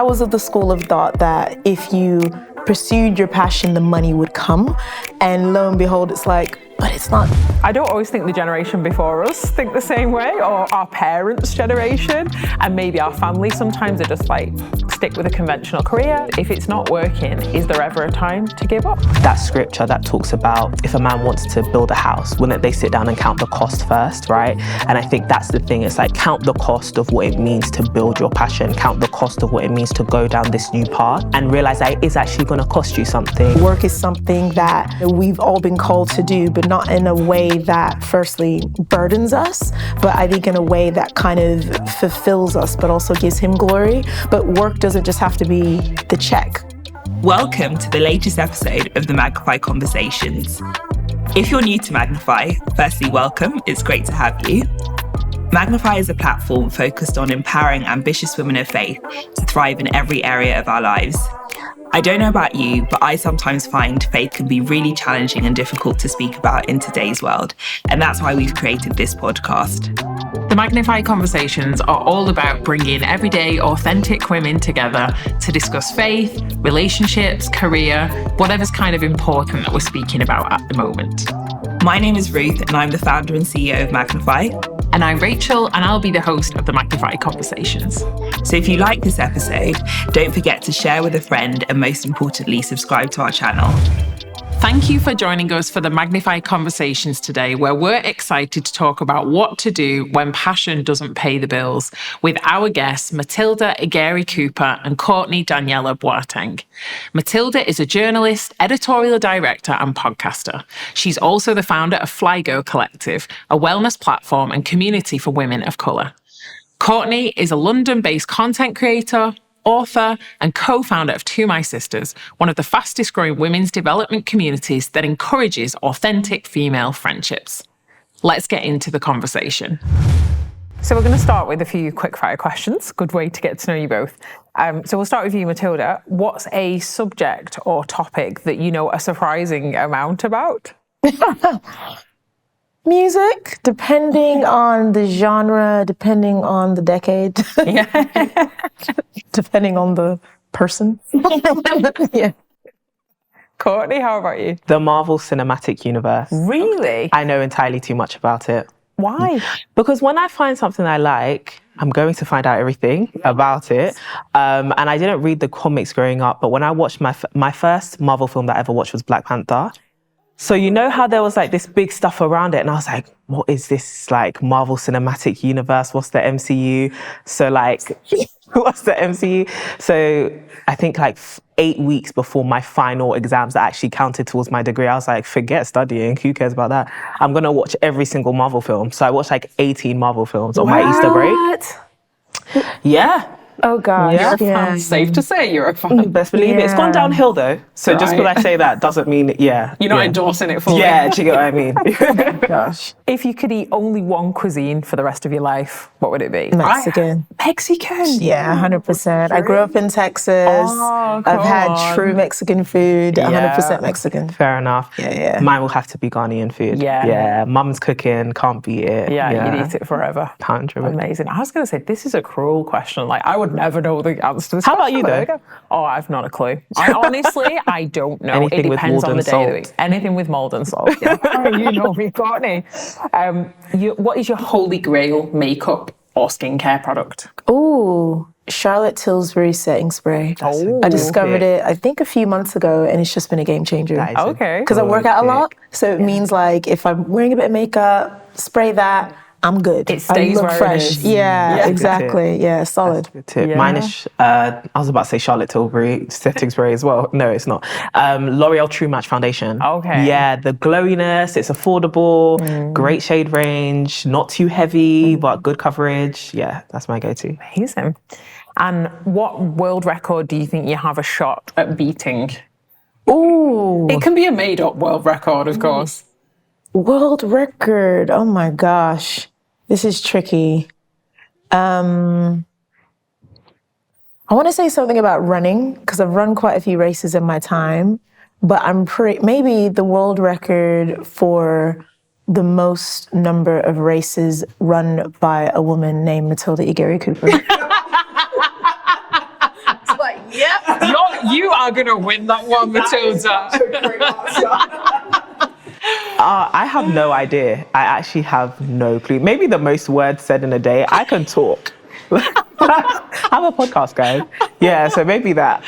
I was of the school of thought that if you pursued your passion, the money would come. And lo and behold, it's like, but it's not. I don't always think the generation before us think the same way, or our parents' generation, and maybe our family sometimes are just like, stick with a conventional career. If it's not working, is there ever a time to give up? That scripture that talks about if a man wants to build a house, wouldn't they sit down and count the cost first, right? And I think that's the thing. It's like, count the cost of what it means to build your passion, count the cost of what it means to go down this new path, and realize that it is actually going to cost you something. Work is something that we've all been called to do, but not in a way that firstly burdens us, but I think in a way that kind of fulfills us, but also gives him glory. But work doesn't just have to be the check. Welcome to the latest episode of the Magnify Conversations. If you're new to Magnify, firstly, welcome. It's great to have you. Magnify is a platform focused on empowering ambitious women of faith to thrive in every area of our lives. I don't know about you, but I sometimes find faith can be really challenging and difficult to speak about in today's world. And that's why we've created this podcast. The Magnify Conversations are all about bringing everyday, authentic women together to discuss faith, relationships, career, whatever's kind of important that we're speaking about at the moment. My name is Ruth, and I'm the founder and CEO of Magnify. And I'm Rachel, and I'll be the host of the Magnify Conversations. So if you like this episode, don't forget to share with a friend, and most importantly, subscribe to our channel. Thank you for joining us for the Magnify Conversations today, where we're excited to talk about what to do when passion doesn't pay the bills, with our guests Matilda, Egere-Cooper, and Courtney, Daniella, Boateng. Matilda is a journalist, editorial director, and podcaster. She's also the founder of Flygo Collective, a wellness platform and community for women of colour. Courtney is a London-based content creator, author, and co-founder of To My Sisters, one of the fastest growing women's development communities that encourages authentic female friendships. Let's get into the conversation. So we're going to start with a few quick-fire questions. Good way to get to know you both. So we'll start with you, Matilda. What's a subject or topic that you know a surprising amount about? Music, depending on the genre, depending on the decade, depending on the person. Yeah. Courtney, how about you? The Marvel Cinematic Universe. Really? I know entirely too much about it. Why? Because when I find something I like, I'm going to find out everything about it. And I didn't read the comics growing up, but when I watched my first Marvel film that I ever watched was Black Panther. So you know how there was like this big stuff around it, and I was like, what is this like Marvel Cinematic Universe? What's the MCU? So like, what's the MCU? So I think like 8 weeks before my final exams that actually counted towards my degree, I was like, forget studying, who cares about that? I'm gonna watch every single Marvel film. So I watched like 18 Marvel films on my Easter break. Yeah. Oh gosh. You're a fan. Safe to say you're a fan. Best believe it. It's gone downhill though. So just because I say that doesn't mean, You're not endorsing it fully. Yeah, do you get what I mean? Gosh. If you could eat only one cuisine for the rest of your life, what would it be? Mexican. Mexican? Yeah, 100%. I grew up in Texas. Oh, I've had true Mexican food, 100% Mexican. Fair enough. Yeah. Mine will have to be Ghanaian food. Yeah. Mum's cooking, can't beat it. Yeah, you'd eat it forever. 100%. Amazing. I was going to say, this is a cruel question. Like, I would never know the answer to this How question. about you, though? Oh, I've not a clue. I don't know. Anything it with depends on mold the and day of the salt. week. Anything with mold and salt. Yeah. You know me, Courtney. What is your holy grail makeup or skincare product? Ooh, Charlotte Tilbury setting spray. I discovered it, I think, a few months ago, and it's just been a game changer. Okay. Because I work out a lot, so it means like if I'm wearing a bit of makeup, spray that, I'm good. It stays I look where fresh. it is. Yeah, exactly. Yeah, solid. Good tip. Yeah. Mine is, I was about to say Charlotte Tilbury setting spray as well. No, it's not. L'Oreal True Match Foundation. Okay. Yeah, the glowiness, it's affordable, great shade range, not too heavy, but good coverage. Yeah, that's my go-to. Amazing. And what world record do you think you have a shot at beating? Ooh, It can be a made-up world record, of course. world record. Oh my gosh, this is tricky. I want to say something about running because I've run quite a few races in my time, but maybe the world record for the most number of races run by a woman named Matilda Egere-Cooper. You are going to win that one, Matilda. I have no idea. I actually have no clue. Maybe the most words said in a day. I can talk. I'm a podcast, guys. Yeah, so maybe that.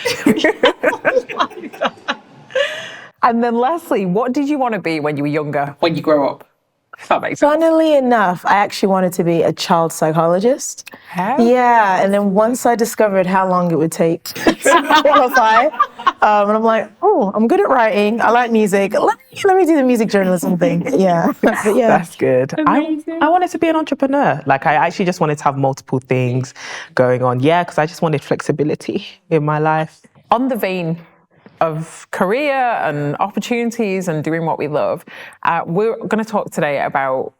And then Leslie, what did you want to be when you were younger, when you grew up? If that makes sense. Funnily enough, I actually wanted to be a child psychologist. How? Yeah, and then once I discovered how long it would take to qualify, and I'm like, oh, I'm good at writing. I like music. Let me do the music journalism thing. Yeah, but yeah. That's good. I wanted to be an entrepreneur. Like, I actually just wanted to have multiple things going on. Yeah, because I just wanted flexibility in my life. On the vein of career and opportunities and doing what we love, we're going to talk today about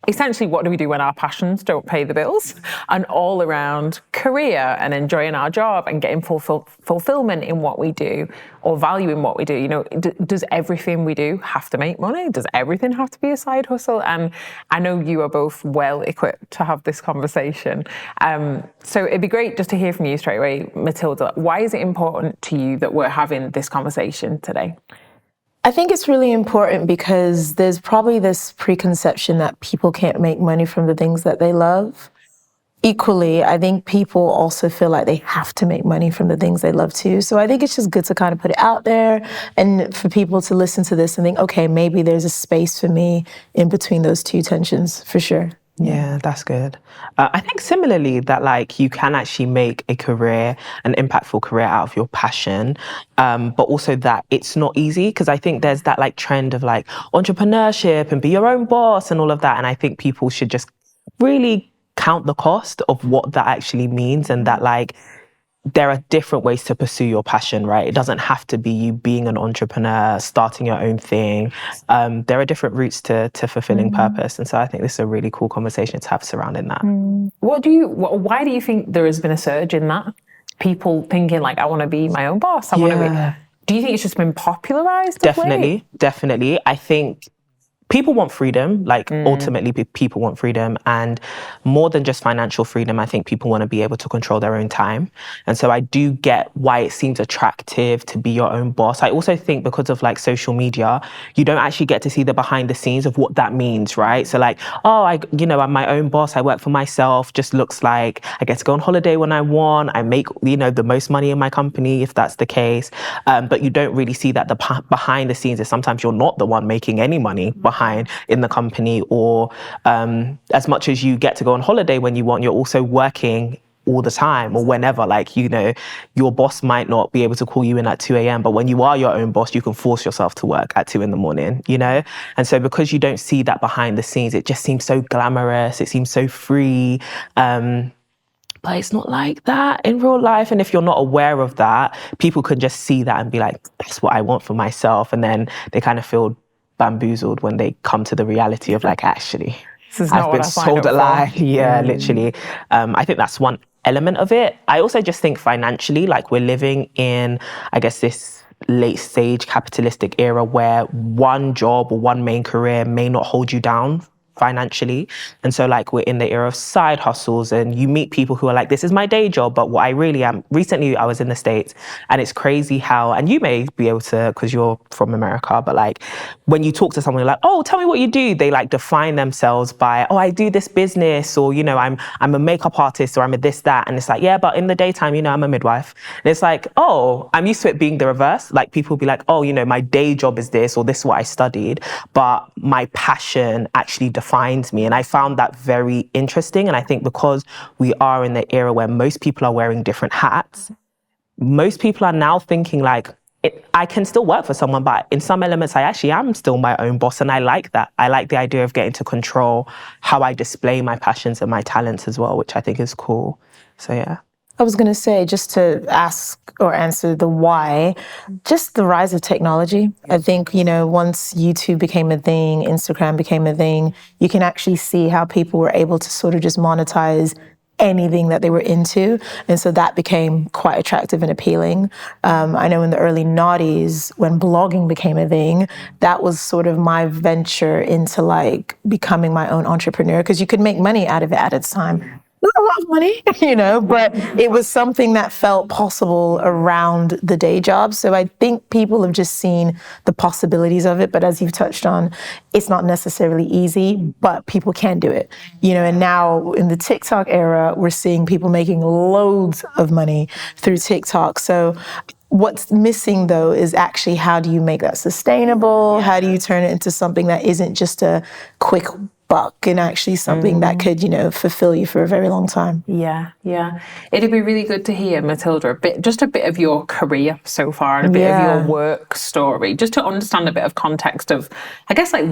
essentially what do we do when our passions don't pay the bills, and all around career and enjoying our job and getting fulfillment in what we do or value in what we do. You know, does everything we do have to make money? Does everything have to be a side hustle? And I know you are both well equipped to have this conversation. So it'd be great just to hear from you straight away, Matilda. Why is it important to you that we're having this conversation today? I think it's really important because there's probably this preconception that people can't make money from the things that they love. Equally, I think people also feel like they have to make money from the things they love too. So I think it's just good to kind of put it out there and for people to listen to this and think, okay, maybe there's a space for me in between those two tensions, for sure. Yeah, that's good. I think similarly that like you can actually make a career, an impactful career out of your passion, but also that it's not easy, because I think there's that like trend of like entrepreneurship and be your own boss and all of that. And I think people should just really count the cost of what that actually means, and that like there are different ways to pursue your passion, right? It doesn't have to be you being an entrepreneur, starting your own thing. There are different routes to fulfilling purpose. And so I think this is a really cool conversation to have surrounding that. Why do you think there has been a surge in that? People thinking like, I want to be my own boss. I want to be. Do you think it's just been popularized? Definitely. I think people want freedom, like ultimately people want freedom, and more than just financial freedom, I think people want to be able to control their own time. And so I do get why it seems attractive to be your own boss. I also think because of like social media, you don't actually get to see the behind the scenes of what that means, right? So like, I'm my own boss, I work for myself, just looks like I get to go on holiday when I want, I make, the most money in my company, if that's the case. But you don't really see that the behind the scenes is sometimes you're not the one making any money behind in the company, or as much as you get to go on holiday when you want, you're also working all the time or whenever. Like, your boss might not be able to call you in at 2 a.m, but when you are your own boss, you can force yourself to work at 2 a.m, And so because you don't see that behind the scenes, it just seems so glamorous, it seems so free. But it's not like that in real life. And if you're not aware of that, people can just see that and be like, that's what I want for myself. And then they kind of feel bamboozled when they come to the reality of like, actually, I've been sold a lie. Yeah, literally. I think that's one element of it. I also just think financially, like we're living in, I guess, this late stage capitalistic era where one job or one main career may not hold you down financially. And so like we're in the era of side hustles, and you meet people who are like, this is my day job, but what I really am. Recently I was in the States, and it's crazy how, and you may be able to, because you're from America, but like when you talk to someone, you're like, oh, tell me what you do. They like define themselves by, oh, I do this business, or, I'm a makeup artist, or I'm a this, that. And it's like, yeah, but in the daytime, I'm a midwife. And it's like, oh, I'm used to it being the reverse. Like people be like, oh, my day job is this, or this is what I studied, but my passion actually defines me. And I found that very interesting. And I think because we are in the era where most people are wearing different hats, most people are now thinking like, I can still work for someone, but in some elements, I actually am still my own boss. And I like that. I like the idea of getting to control how I display my passions and my talents as well, which I think is cool. So yeah. I was going to say, just to ask or answer the why, just the rise of technology. I think, once YouTube became a thing, Instagram became a thing, you can actually see how people were able to sort of just monetize anything that they were into. And so that became quite attractive and appealing. I know in the early noughties, when blogging became a thing, that was sort of my venture into like becoming my own entrepreneur, because you could make money out of it at its time. not a lot of money, but it was something that felt possible around the day job. So I think people have just seen the possibilities of it. But as you've touched on, it's not necessarily easy, but people can do it. And now in the TikTok era, we're seeing people making loads of money through TikTok. So what's missing, though, is actually how do you make that sustainable? How do you turn it into something that isn't just a quick buck and actually something that could, fulfill you for a very long time? Yeah. It'd be really good to hear, Matilda, just a bit of your career so far and a bit of your work story, just to understand a bit of context of, I guess, like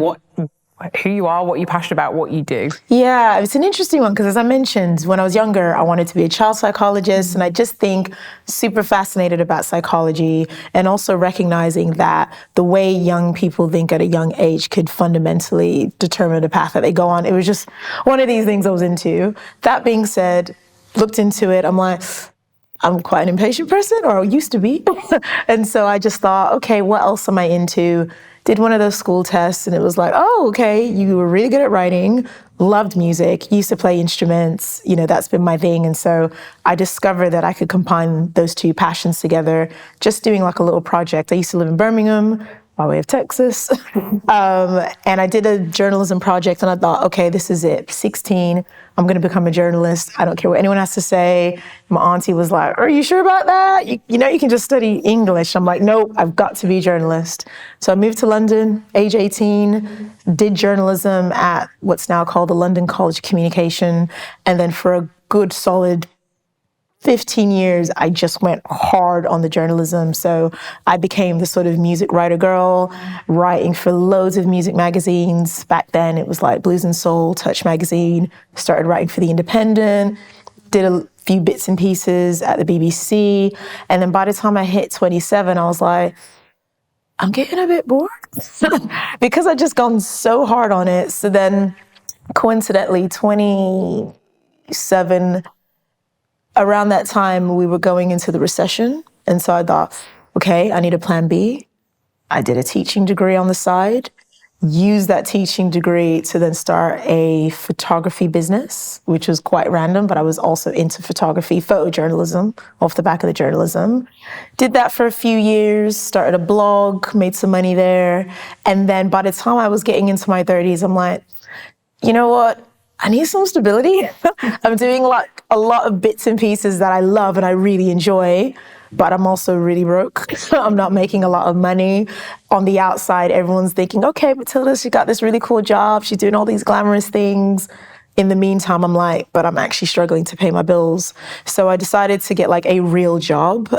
who you are, what you're passionate about, what you do. Yeah, it's an interesting one because, as I mentioned, when I was younger, I wanted to be a child psychologist, and I just think super fascinated about psychology and also recognizing that the way young people think at a young age could fundamentally determine the path that they go on. It was just one of these things I was into. That being said, looked into it, I'm like, I'm quite an impatient person, or I used to be. And so I just thought, okay, what else am I into? Did one of those school tests, and it was like, oh, okay, you were really good at writing, loved music, used to play instruments, that's been my thing. And so I discovered that I could combine those two passions together, just doing like a little project. I used to live in Birmingham, by way of Texas. And I did a journalism project, and I thought, okay, this is it. 16, I'm going to become a journalist. I don't care what anyone has to say. My auntie was like, are you sure about that? You can just study English. I'm like, nope, I've got to be a journalist. So I moved to London, age 18, did journalism at what's now called the London College of Communication. And then for a good solid 15 years, I just went hard on the journalism. So I became the sort of music writer girl, writing for loads of music magazines. Back then, it was like Blues and Soul, Touch magazine. Started writing for The Independent, did a few bits and pieces at the BBC. And then by the time I hit 27, I was like, I'm getting a bit bored because I'd just gone so hard on it. So then coincidentally, 27, around that time, we were going into the recession. And so I thought, okay, I need a plan B. I did a teaching degree on the side, used that teaching degree to then start a photography business, which was quite random, but I was also into photography, photojournalism, off the back of the journalism. Did that for a few years, started a blog, made some money there. And then by the time I was getting into my 30s, I'm like, you know what? I need some stability. I'm doing like a lot of bits and pieces that I love and I really enjoy, but I'm also really broke. I'm not making a lot of money. On the outside, everyone's thinking, okay, Matilda, she got this really cool job. She's doing all these glamorous things. In the meantime, I'm like, but I'm actually struggling to pay my bills. So I decided to get like a real job,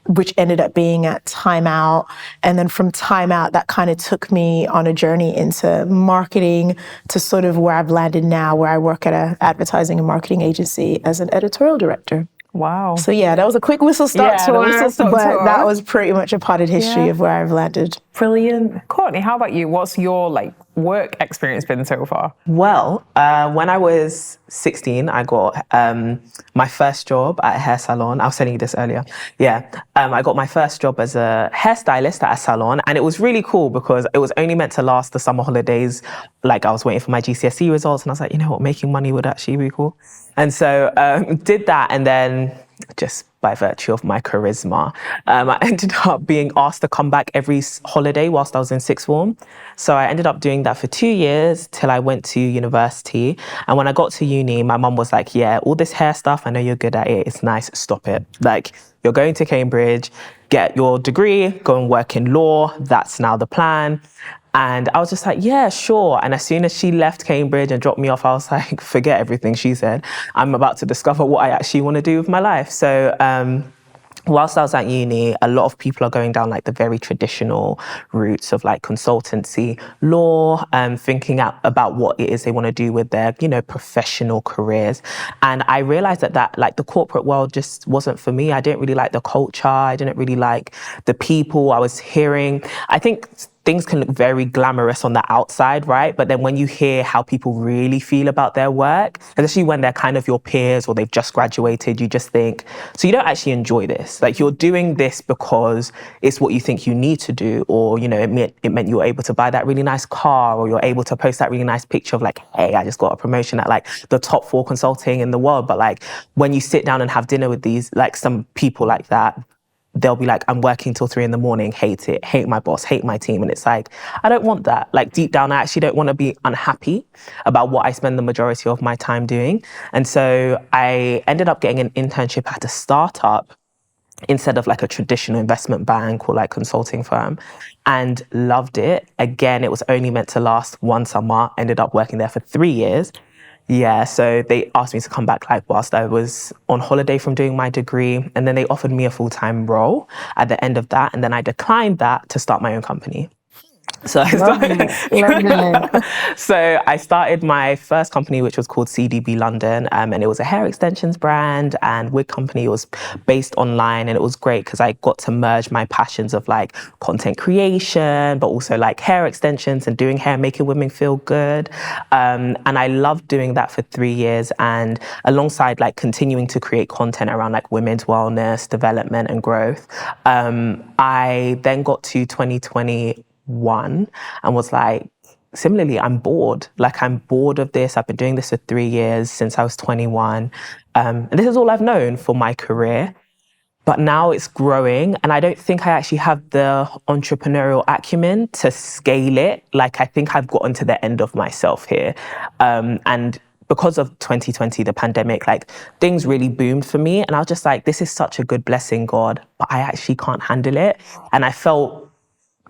which ended up being at Time Out. And then from Time Out, that kind of took me on a journey into marketing to sort of where I've landed now, where I work at an advertising and marketing agency as an editorial director. Wow. So yeah, that was a quick whistle-stop tour, but that was pretty much a potted history of where I've landed. Brilliant. Courtney, how about you? What's your work experience been so far? Well, when I was 16, I got my first job at a hair salon. I was telling you this earlier. Yeah, I got my first job as a hairstylist at a salon, and it was really cool because it was only meant to last the summer holidays. Like I was waiting for my GCSE results, and I was like, you know what, making money would actually be cool. And so did that, and then just by virtue of my charisma, I ended up being asked to come back every holiday whilst I was in sixth form. So I ended up doing that for 2 years till I went to university. And when I got to uni, my mum was like, yeah, all this hair stuff, I know you're good at it. It's nice, stop it. Like, you're going to Cambridge, get your degree, go and work in law. That's now the plan. And I was just like, yeah, sure. And as soon as she left Cambridge and dropped me off, I was like, forget everything she said. I'm about to discover what I actually want to do with my life. So whilst I was at uni, a lot of people are going down like the very traditional routes of like consultancy, law, thinking about what it is they want to do with their, professional careers. And I realized that like the corporate world just wasn't for me. I didn't really like the culture. I didn't really like the people I was hearing. I think things can look very glamorous on the outside, right? But then when you hear how people really feel about their work, especially when they're kind of your peers or they've just graduated, you just think, so you don't actually enjoy this. Like, you're doing this because it's what you think you need to do, or, you know, it meant you were able to buy that really nice car, or you're able to post that really nice picture of like, hey, I just got a promotion at like the top 4 consulting in the world. But like, when you sit down and have dinner with these, like some people like that, they'll be like, I'm working till 3 a.m, hate it, hate my boss, hate my team. And it's like, I don't want that. Like, deep down, I actually don't want to be unhappy about what I spend the majority of my time doing. And so I ended up getting an internship at a startup instead of like a traditional investment bank or like consulting firm, and loved it. Again, it was only meant to last 1 summer, ended up working there for 3 years. Yeah, so they asked me to come back like whilst I was on holiday from doing my degree, and then they offered me a full-time role at the end of that, and then I declined that to start my own company. So I started my first company, which was called CDB London, and it was a hair extensions brand and wig company. It was based online, and it was great because I got to merge my passions of like content creation, but also like hair extensions and doing hair, making women feel good. And I loved doing that for 3 years. And alongside like continuing to create content around like women's wellness, development and growth, I then got to 2021 and was like, similarly, I'm bored. Like, I'm bored of this. I've been doing this for 3 years since I was 21. And this is all I've known for my career. But now it's growing, and I don't think I actually have the entrepreneurial acumen to scale it. Like, I think I've gotten to the end of myself here. And because of 2020, the pandemic, like, things really boomed for me. And I was just like, this is such a good blessing, God, but I actually can't handle it. And I felt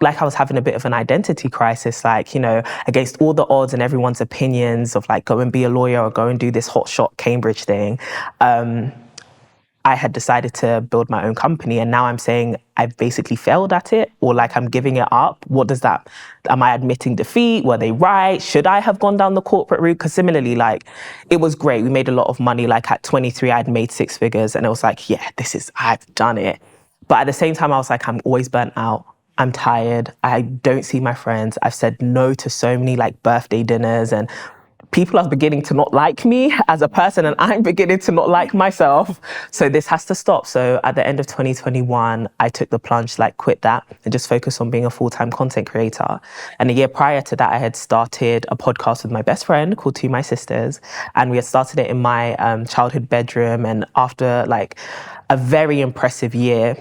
like I was having a bit of an identity crisis, like, you know, against all the odds and everyone's opinions of like, go and be a lawyer or go and do this hotshot Cambridge thing. I had decided to build my own company, and now I'm saying I've basically failed at it, or like I'm giving it up. What does that, am I admitting defeat? Were they right? Should I have gone down the corporate route? Because similarly, like, it was great. We made a lot of money. Like at 23, I'd made 6 figures, and it was like, yeah, I've done it. But at the same time, I was like, I'm always burnt out. I'm tired. I don't see my friends. I've said no to so many like birthday dinners, and people are beginning to not like me as a person, and I'm beginning to not like myself. So this has to stop. So at the end of 2021, I took the plunge, like quit that and just focus on being a full-time content creator. And a year prior to that, I had started a podcast with my best friend called To My Sisters. And we had started it in my childhood bedroom. And after like a very impressive year,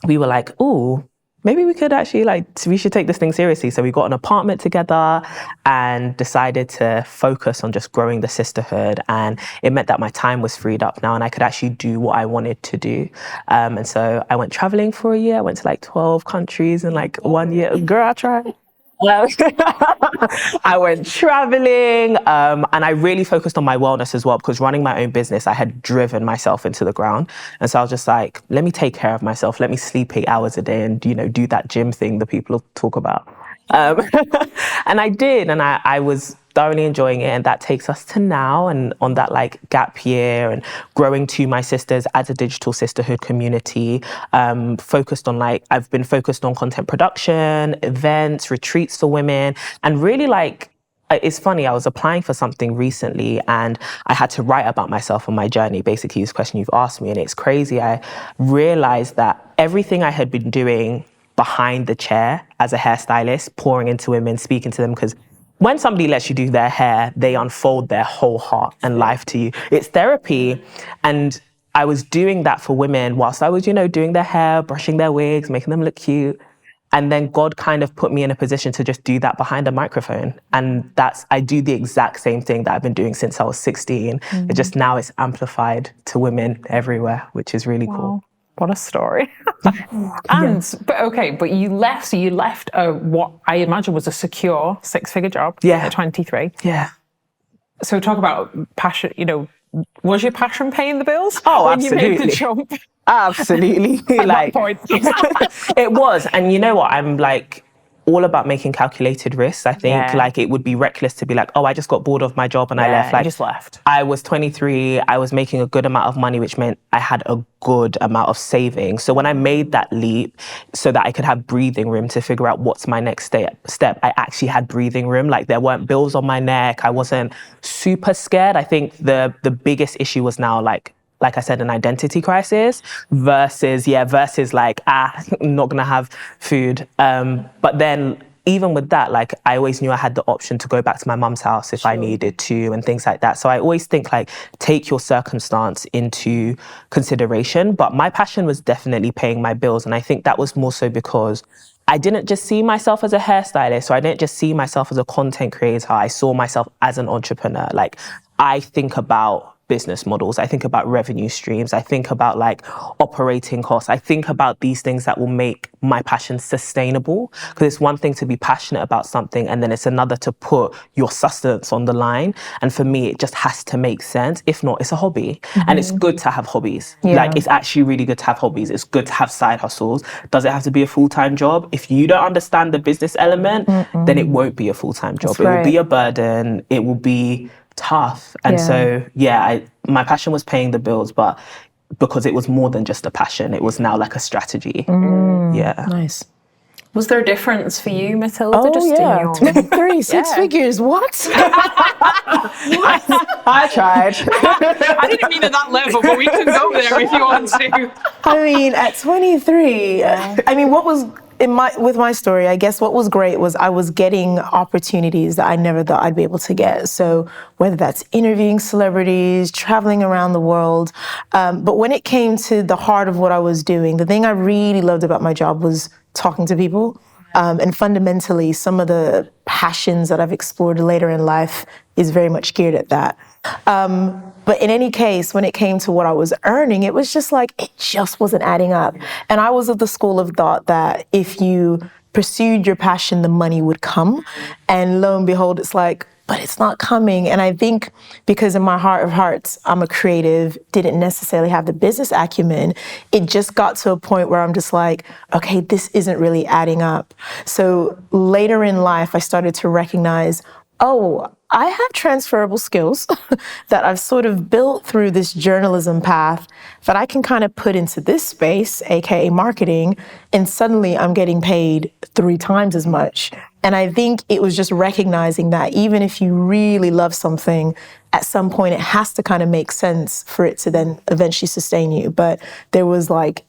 we were like, ooh, maybe we could actually we should take this thing seriously. So we got an apartment together and decided to focus on just growing the sisterhood. And it meant that my time was freed up now and I could actually do what I wanted to do. And so I went traveling for a year. I went to like 12 countries in like 1 year. Girl, I tried. I went traveling, and I really focused on my wellness as well, because running my own business, I had driven myself into the ground. And so I was just like, let me take care of myself. Let me sleep 8 hours a day and, you know, do that gym thing that people talk about. And I did, and I was thoroughly enjoying it. And that takes us to now, and on that like gap year and growing To My Sisters as a digital sisterhood community, focused on I've been focused on content production, events, retreats for women, and really like, it's funny, I was applying for something recently and I had to write about myself on my journey, basically this question you've asked me. And it's crazy. I realized that everything I had been doing behind the chair as a hairstylist, pouring into women, speaking to them, because when somebody lets you do their hair, they unfold their whole heart and life to you. It's therapy. And I was doing that for women whilst I was, you know, doing their hair, brushing their wigs, making them look cute. And then God kind of put me in a position to just do that behind a microphone. And I do the exact same thing that I've been doing since I was 16. It just now it's amplified to women everywhere, which is really cool. What a story. But you left, so you left what I imagine was a secure 6-figure job at 23. Yeah. So talk about passion, you know, was your passion paying the bills? Oh, when absolutely. You made the jump? Absolutely. At that point. It was. And you know what? I'm like, all about making calculated risks. I think like it would be reckless to be like, oh, I just got bored of my job and I left. Like, you just left. I was 23, I was making a good amount of money, which meant I had a good amount of savings. So when I made that leap so that I could have breathing room to figure out what's my next step, I actually had breathing room. Like there weren't bills on my neck. I wasn't super scared. I think the biggest issue was now like I said, an identity crisis versus like, I'm not gonna have food. But then even with that, like I always knew I had the option to go back to my mum's house if I needed to and things like that. So I always think like, take your circumstance into consideration. But my passion was definitely paying my bills. And I think that was more so because I didn't just see myself as a hairstylist, or I didn't just see myself as a content creator. I saw myself as an entrepreneur. Like I think about business models. I think about revenue streams. I think about like operating costs. I think about these things that will make my passion sustainable. Because it's one thing to be passionate about something and then it's another to put your sustenance on the line. And for me, it just has to make sense. If not, it's a hobby. And it's good to have hobbies. Like it's actually really good to have hobbies. It's good to have side hustles. Does it have to be a full-time job? If you don't understand the business element, then it won't be a full-time job. It will be a burden. It will be tough. And so, my passion was paying the bills, but because it was more than just a passion, it was now like a strategy. Nice. Was there a difference for you, Matilda? Oh, just yeah. in your... 23, six figures. What? I tried. I didn't mean at that level, but we can go there if you want to. I mean, at 23, I mean, what was with my story, I guess what was great was I was getting opportunities that I never thought I'd be able to get. So whether that's interviewing celebrities, traveling around the world. But when it came to the heart of what I was doing, the thing I really loved about my job was talking to people. And fundamentally, some of the passions that I've explored later in life is very much geared at that. But in any case, when it came to what I was earning, it was just like, it just wasn't adding up. And I was of the school of thought that if you pursued your passion, the money would come. And lo and behold, it's like, but it's not coming. And I think because in my heart of hearts, I'm a creative, didn't necessarily have the business acumen, it just got to a point where I'm just like, okay, this isn't really adding up. So later in life, I started to recognize, oh, I have transferable skills that I've sort of built through this journalism path that I can kind of put into this space, AKA marketing, and suddenly I'm getting paid 3 times as much. And I think it was just recognizing that even if you really love something, at some point it has to kind of make sense for it to then eventually sustain you. But there was like,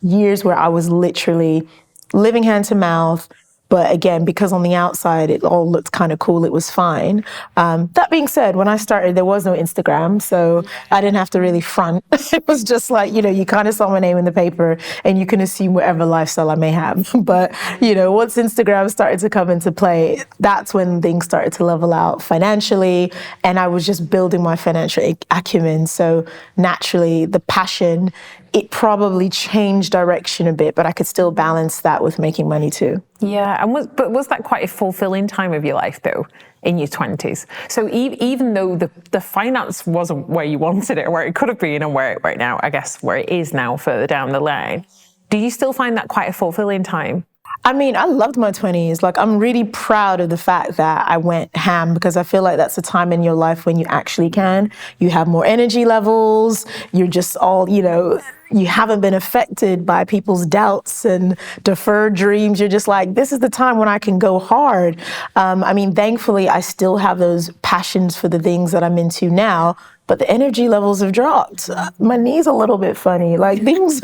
years where I was literally living hand to mouth. But again, because on the outside, it all looked kind of cool, it was fine. That being said, when I started, there was no Instagram, so I didn't have to really front. It was just like, you kind of saw my name in the paper and you can assume whatever lifestyle I may have. But, once Instagram started to come into play, that's when things started to level out financially. And I was just building my financial acumen. So naturally, the passion, it probably changed direction a bit, but I could still balance that with making money too. Yeah, and was that quite a fulfilling time of your life though, in your 20s? So even though the finance wasn't where you wanted it, or where it could have been, and where right now, I guess where it is now further down the line, do you still find that quite a fulfilling time? I mean, I loved my 20s. Like, I'm really proud of the fact that I went ham, because I feel like that's a time in your life when you actually can. You have more energy levels. You're just all, you haven't been affected by people's doubts and deferred dreams. You're just like, this is the time when I can go hard. I mean, thankfully, I still have those passions for the things that I'm into now, but the energy levels have dropped. My knee's a little bit funny. Like things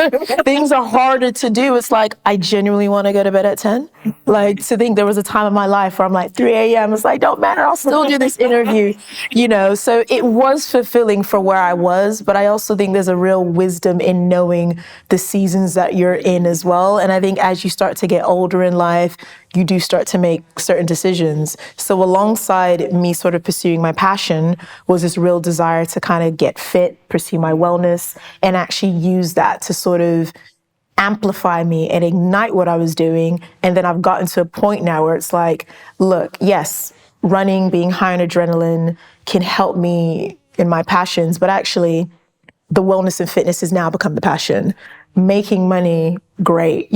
are harder to do. It's like, I genuinely want to go to bed at 10. Like, to think there was a time in my life where I'm like 3 a.m. It's like, don't matter, I'll still do this interview, So it was fulfilling for where I was, but I also think there's a real wisdom in knowing the seasons that you're in as well. And I think as you start to get older in life, you do start to make certain decisions. So alongside me sort of pursuing my passion was this real desire to kind of get fit, pursue my wellness, and actually use that to sort of amplify me and ignite what I was doing. And then I've gotten to a point now where it's like, look, yes, running, being high on adrenaline can help me in my passions, but actually the wellness and fitness has now become the passion. making money, great,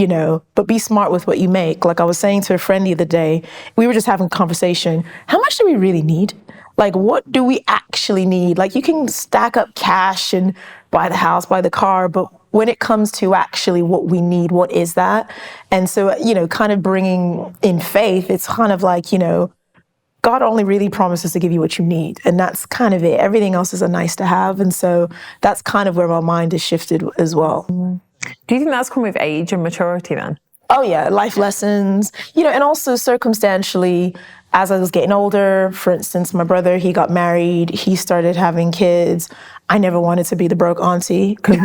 but be smart with what you make. Like I was saying to a friend the other day, we were just having a conversation. How much do we really need? Like, what do we actually need? Like, you can stack up cash and buy the house, buy the car, but when it comes to actually what we need, what is that? And so, kind of bringing in faith, it's kind of like, God only really promises to give you what you need. And that's kind of it. Everything else is a nice to have. And so that's kind of where my mind has shifted as well. Do you think that's come with age and maturity then? Oh yeah, life lessons, and also circumstantially, as I was getting older, for instance, my brother, he got married, he started having kids. I never wanted to be the broke auntie because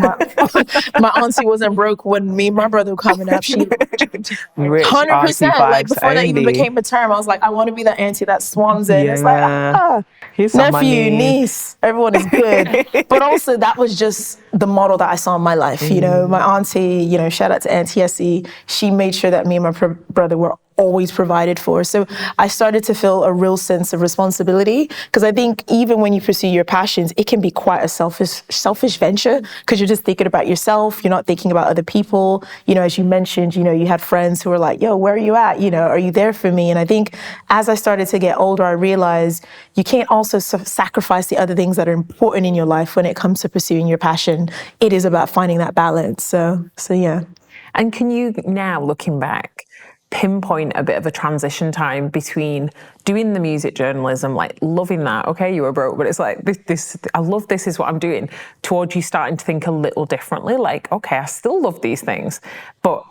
my auntie wasn't broke when me and my brother were coming up. She 100%. Like before that even became a term, I was like, I want to be that auntie that swans in. Yeah. It's like, here's some nephew, money. Niece, everyone is good. But also that was just the model that I saw in my life. My auntie, shout out to Auntie Essie, she made sure that me and my brother were always provided for. So I started to feel a real sense of responsibility because I think even when you pursue your passions, it can be quite a selfish venture because you're just thinking about yourself. You're not thinking about other people. As you mentioned, you had friends who were like, yo, where are you at? Are you there for me? And I think as I started to get older, I realized you can't also sacrifice the other things that are important in your life when it comes to pursuing your passion. It is about finding that balance. So yeah. And can you now, looking back, pinpoint a bit of a transition time between doing the music journalism, like loving that, okay, you were broke, but it's like this I love this is what I'm doing, towards you starting to think a little differently, like, okay, I still love these things, but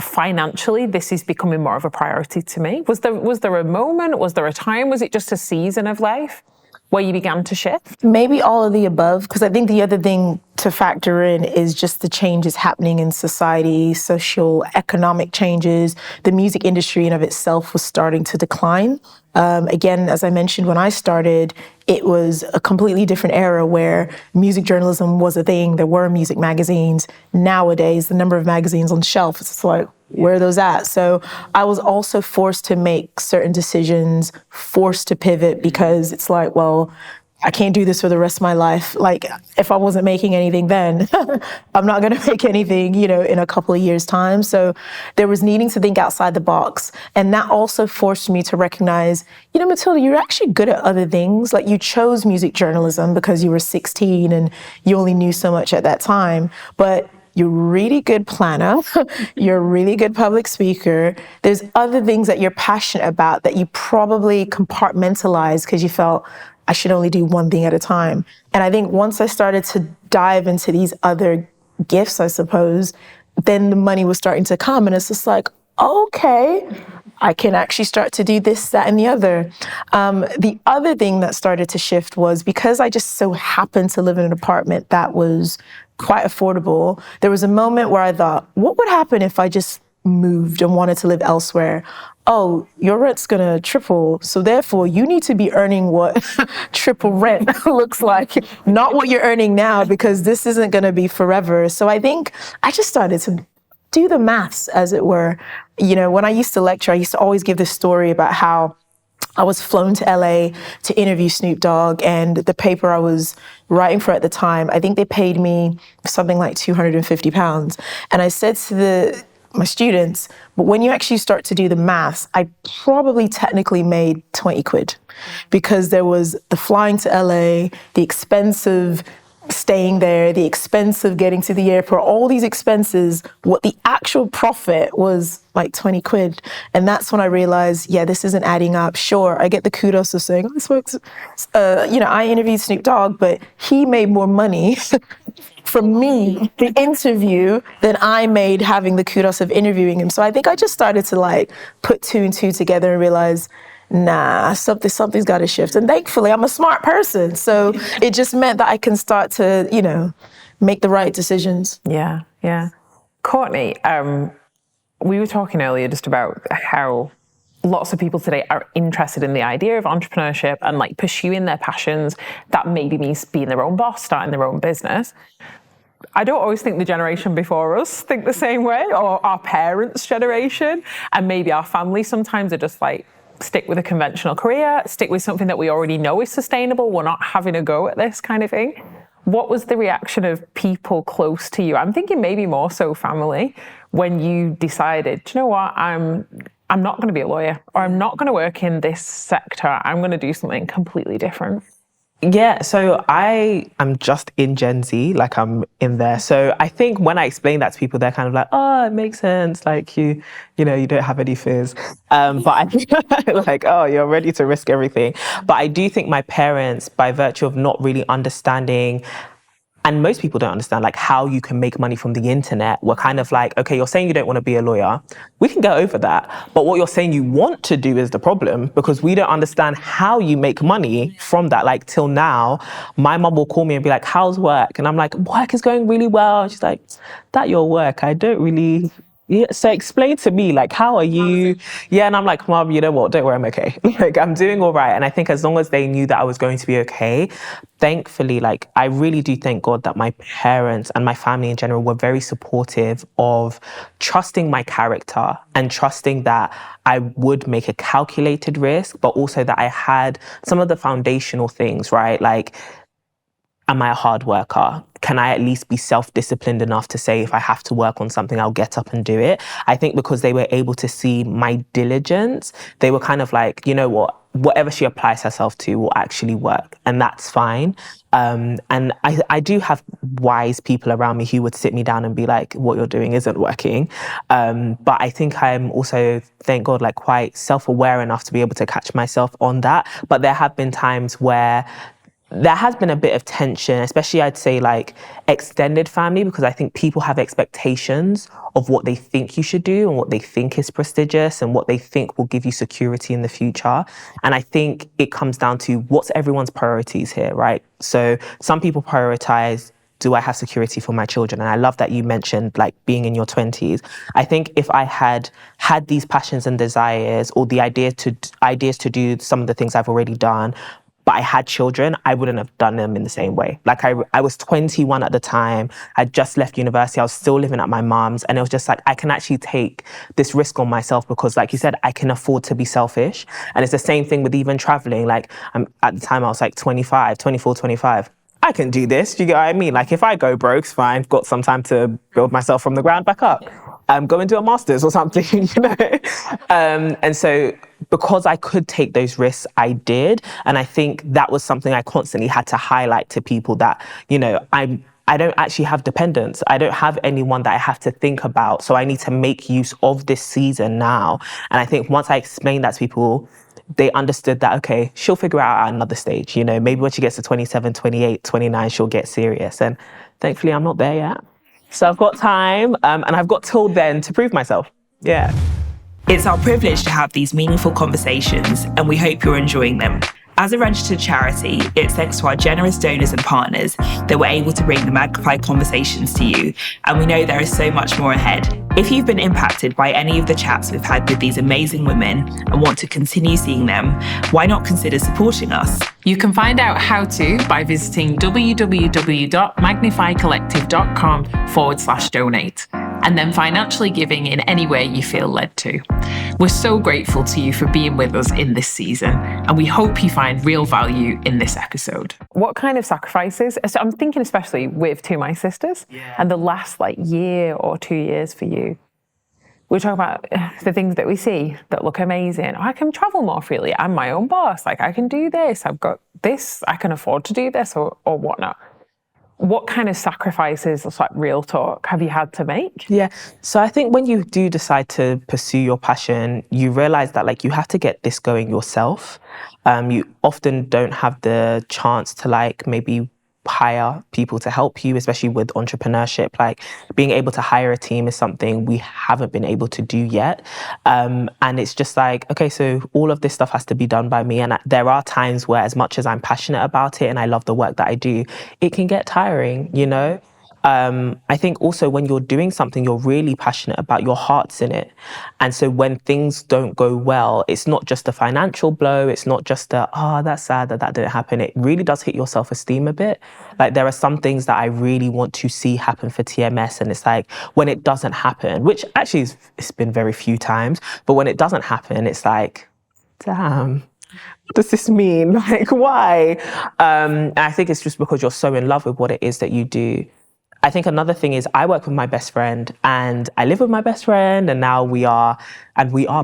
financially this is becoming more of a priority to me. Was there a moment, was there a time, was it just a season of life where you began to shift? Maybe all of the above, because I think the other thing to factor in is just the changes happening in society, social, economic changes. The music industry in of itself was starting to decline. Again, as I mentioned, when I started, it was a completely different era where music journalism was a thing. There were music magazines. Nowadays, the number of magazines on shelf, it's like, where are those at? So I was also forced to make certain decisions, forced to pivot because it's like, well, I can't do this for the rest of my life. Like, if I wasn't making anything then, I'm not going to make anything, in a couple of years' time. So there was needing to think outside the box. And that also forced me to recognize, Matilda, you're actually good at other things. Like, you chose music journalism because you were 16 and you only knew so much at that time. But you're a really good planner. You're a really good public speaker. There's other things that you're passionate about that you probably compartmentalized because you felt, I should only do one thing at a time. And I think once I started to dive into these other gifts, I suppose, then the money was starting to come. And it's just like, okay, I can actually start to do this, that, and the other. The other thing that started to shift was because I just so happened to live in an apartment that was quite affordable. There was a moment where I thought, what would happen if I just moved and wanted to live elsewhere? Oh, your rent's gonna triple, so therefore you need to be earning what triple rent looks like, not what you're earning now, because this isn't gonna be forever. So I think I just started to do the maths, as it were. When I used to lecture, I used to always give this story about how I was flown to LA to interview Snoop Dogg, and the paper I was writing for at the time, I think they paid me something like £250. And I said to my students, but when you actually start to do the maths, I probably technically made 20 quid because there was the flying to LA, the expense of staying there, the expense of getting to the airport, all these expenses, what the actual profit was like 20 quid. And that's when I realized, yeah, this isn't adding up. Sure, I get the kudos of saying, I interviewed Snoop Dogg, but he made more money from me, the interview, than I made having the kudos of interviewing him. So I think I just started to put two and two together and realize, nah, something's got to shift. And thankfully, I'm a smart person. So it just meant that I can start to, make the right decisions. Yeah. Courtney, we were talking earlier just about how lots of people today are interested in the idea of entrepreneurship and pursuing their passions. That maybe means being their own boss, starting their own business. I don't always think the generation before us think the same way, or our parents' generation, and maybe our family sometimes are just stick with a conventional career, stick with something that we already know is sustainable, we're not having a go at this kind of thing. What was the reaction of people close to you? I'm thinking maybe more so family, when you decided, do you know what, I'm not going to be a lawyer, or I'm not going to work in this sector. I'm going to do something completely different. Yeah, so I am just in Gen Z, like I'm in there. So I think when I explain that to people, they're kind of like, oh, it makes sense. Like you know, you don't have any fears. But I think like, oh, you're ready to risk everything. But I do think my parents, by virtue of not really understanding, and most people don't understand like how you can make money from the internet, we're kind of like, okay, you're saying you don't want to be a lawyer. We can get over that. But what you're saying you want to do is the problem, because we don't understand how you make money from that. Like till now, my mum will call me and be like, how's work? And I'm like, work is going really well. And she's like, that your work? I don't really... Yeah, so explain to me, like, how are you? Yeah, and I'm like, Mom, you know what? Don't worry, I'm okay. Like, I'm doing all right. And I think as long as they knew that I was going to be okay, thankfully, like, I really do thank God that my parents and my family in general were very supportive of trusting my character and trusting that I would make a calculated risk, but also that I had some of the foundational things, right? Like, am I a hard worker? Can I at least be self-disciplined enough to say if I have to work on something, I'll get up and do it? I think because they were able to see my diligence, they were kind of like, you know what, whatever she applies herself to will actually work, and that's fine. And I do have wise people around me who would sit me down and be like, what you're doing isn't working. But I think I'm also, thank God, like quite self-aware enough to be able to catch myself on that. But there have been times where there has been a bit of tension, especially I'd say like extended family, because I think people have expectations of what they think you should do and what they think is prestigious and what they think will give you security in the future. And I think it comes down to what's everyone's priorities here, right? So some people prioritize, do I have security for my children? And I love that you mentioned like being in your 20s. I think if I had these passions and desires, or the ideas to do some of the things I've already done, but I had children, I wouldn't have done them in the same way. Like I was 21 at the time. I'd just left university. I was still living at my mom's. And it was just like, I can actually take this risk on myself because, like you said, I can afford to be selfish. And it's the same thing with even traveling. Like at the time I was like 25. I can do this. You get what I mean? Like if I go broke, it's fine. Got some time to build myself from the ground back up. Go and do a master's or something, you know? And so because I could take those risks, I did. And I think that was something I constantly had to highlight to people that, you know, I don't actually have dependents. I don't have anyone that I have to think about. So I need to make use of this season now. And I think once I explained that to people, they understood that, okay, she'll figure it out at another stage. You know, maybe when she gets to 27, 28, 29, she'll get serious. And thankfully, I'm not there yet. So I've got time, and I've got till then to prove myself. Yeah. It's our privilege to have these meaningful conversations, and we hope you're enjoying them. As a registered charity, it's thanks to our generous donors and partners that we're able to bring the Magnify conversations to you, and we know there is so much more ahead. If you've been impacted by any of the chats we've had with these amazing women and want to continue seeing them, why not consider supporting us? You can find out how to by visiting www.magnifycollective.com/donate. And then financially giving in any way you feel led to. We're so grateful to you for being with us in this season, and we hope you find real value in this episode. What kind of sacrifices? So I'm thinking especially with two of my sisters, and the last like year or 2 years for you. We talk about the things that we see that look amazing. I can travel more freely. I'm my own boss. Like I can do this. I've got this. I can afford to do this or whatnot. What kind of sacrifices, like real talk, have you had to make? Yeah. So I think when you do decide to pursue your passion, you realize that like you have to get this going yourself. You often don't have the chance to like maybe hire people to help you, especially with entrepreneurship. Like being able to hire a team is something we haven't been able to do yet. And it's just like, okay, so all of this stuff has to be done by me. And there are times where, as much as I'm passionate about it and I love the work that I do, it can get tiring, you know? I think also when you're doing something you're really passionate about, your heart's in it. And so when things don't go well, it's not just a financial blow. It's not just that's sad that didn't happen. It really does hit your self-esteem a bit. Like there are some things that I really want to see happen for TMS. And it's like when it doesn't happen, which actually it's been very few times, but when it doesn't happen, it's like, damn. what does this mean? Like, why? And I think it's just because you're so in love with what it is that you do. I think another thing is I work with my best friend and I live with my best friend, and now we are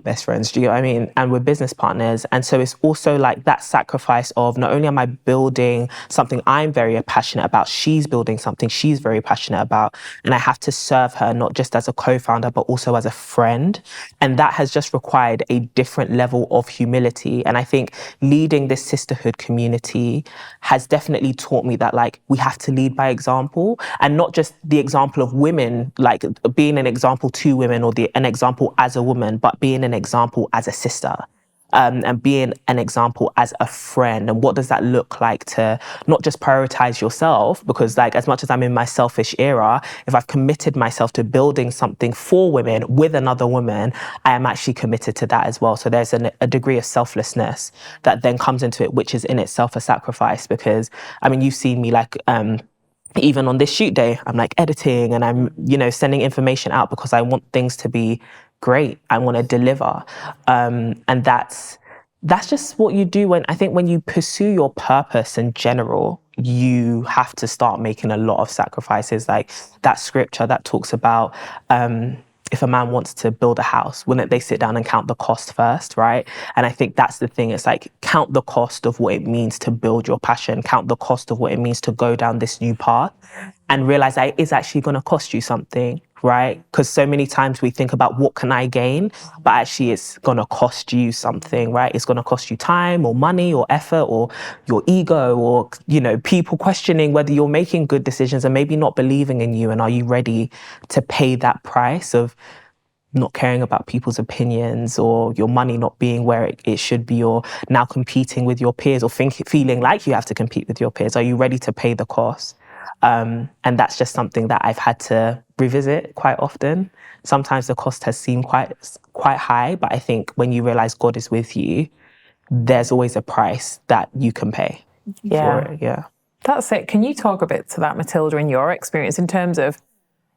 best friends, do you know what I mean? And we're business partners. And so it's also like that sacrifice of not only am I building something I'm very passionate about, she's building something she's very passionate about. And I have to serve her not just as a co-founder, but also as a friend. And that has just required a different level of humility. And I think leading this sisterhood community has definitely taught me that like we have to lead by example, and not just the example of women, like being an example to women or an example as a woman, but being an example as a sister. And being an example as a friend. And what does that look like to not just prioritize yourself? Because like, as much as I'm in my selfish era, if I've committed myself to building something for women with another woman, I am actually committed to that as well. So there's a degree of selflessness that then comes into it, which is in itself a sacrifice. Because I mean, you've seen me like, even on this shoot day, I'm like editing and I'm, sending information out because I want things to be great. I want to deliver. And that's just what you do when you pursue your purpose in general, you have to start making a lot of sacrifices. Like that scripture that talks about, if a man wants to build a house, wouldn't they sit down and count the cost first, right? And I think that's the thing. It's like, count the cost of what it means to build your passion, count the cost of what it means to go down this new path, and realize that it is actually going to cost you something, right? Because so many times we think about what can I gain, but actually it's going to cost you something, right? It's going to cost you time or money or effort or your ego or, people questioning whether you're making good decisions and maybe not believing in you. And are you ready to pay that price of not caring about people's opinions or your money not being where it should be, or now competing with your peers or feeling like you have to compete with your peers? Are you ready to pay the cost? And that's just something that I've had to revisit quite often. Sometimes the cost has seemed quite high, but I think when you realize God is with you, there's always a price that you can pay for it. Yeah. That's it. Can you talk a bit to that, Matilda, in your experience in terms of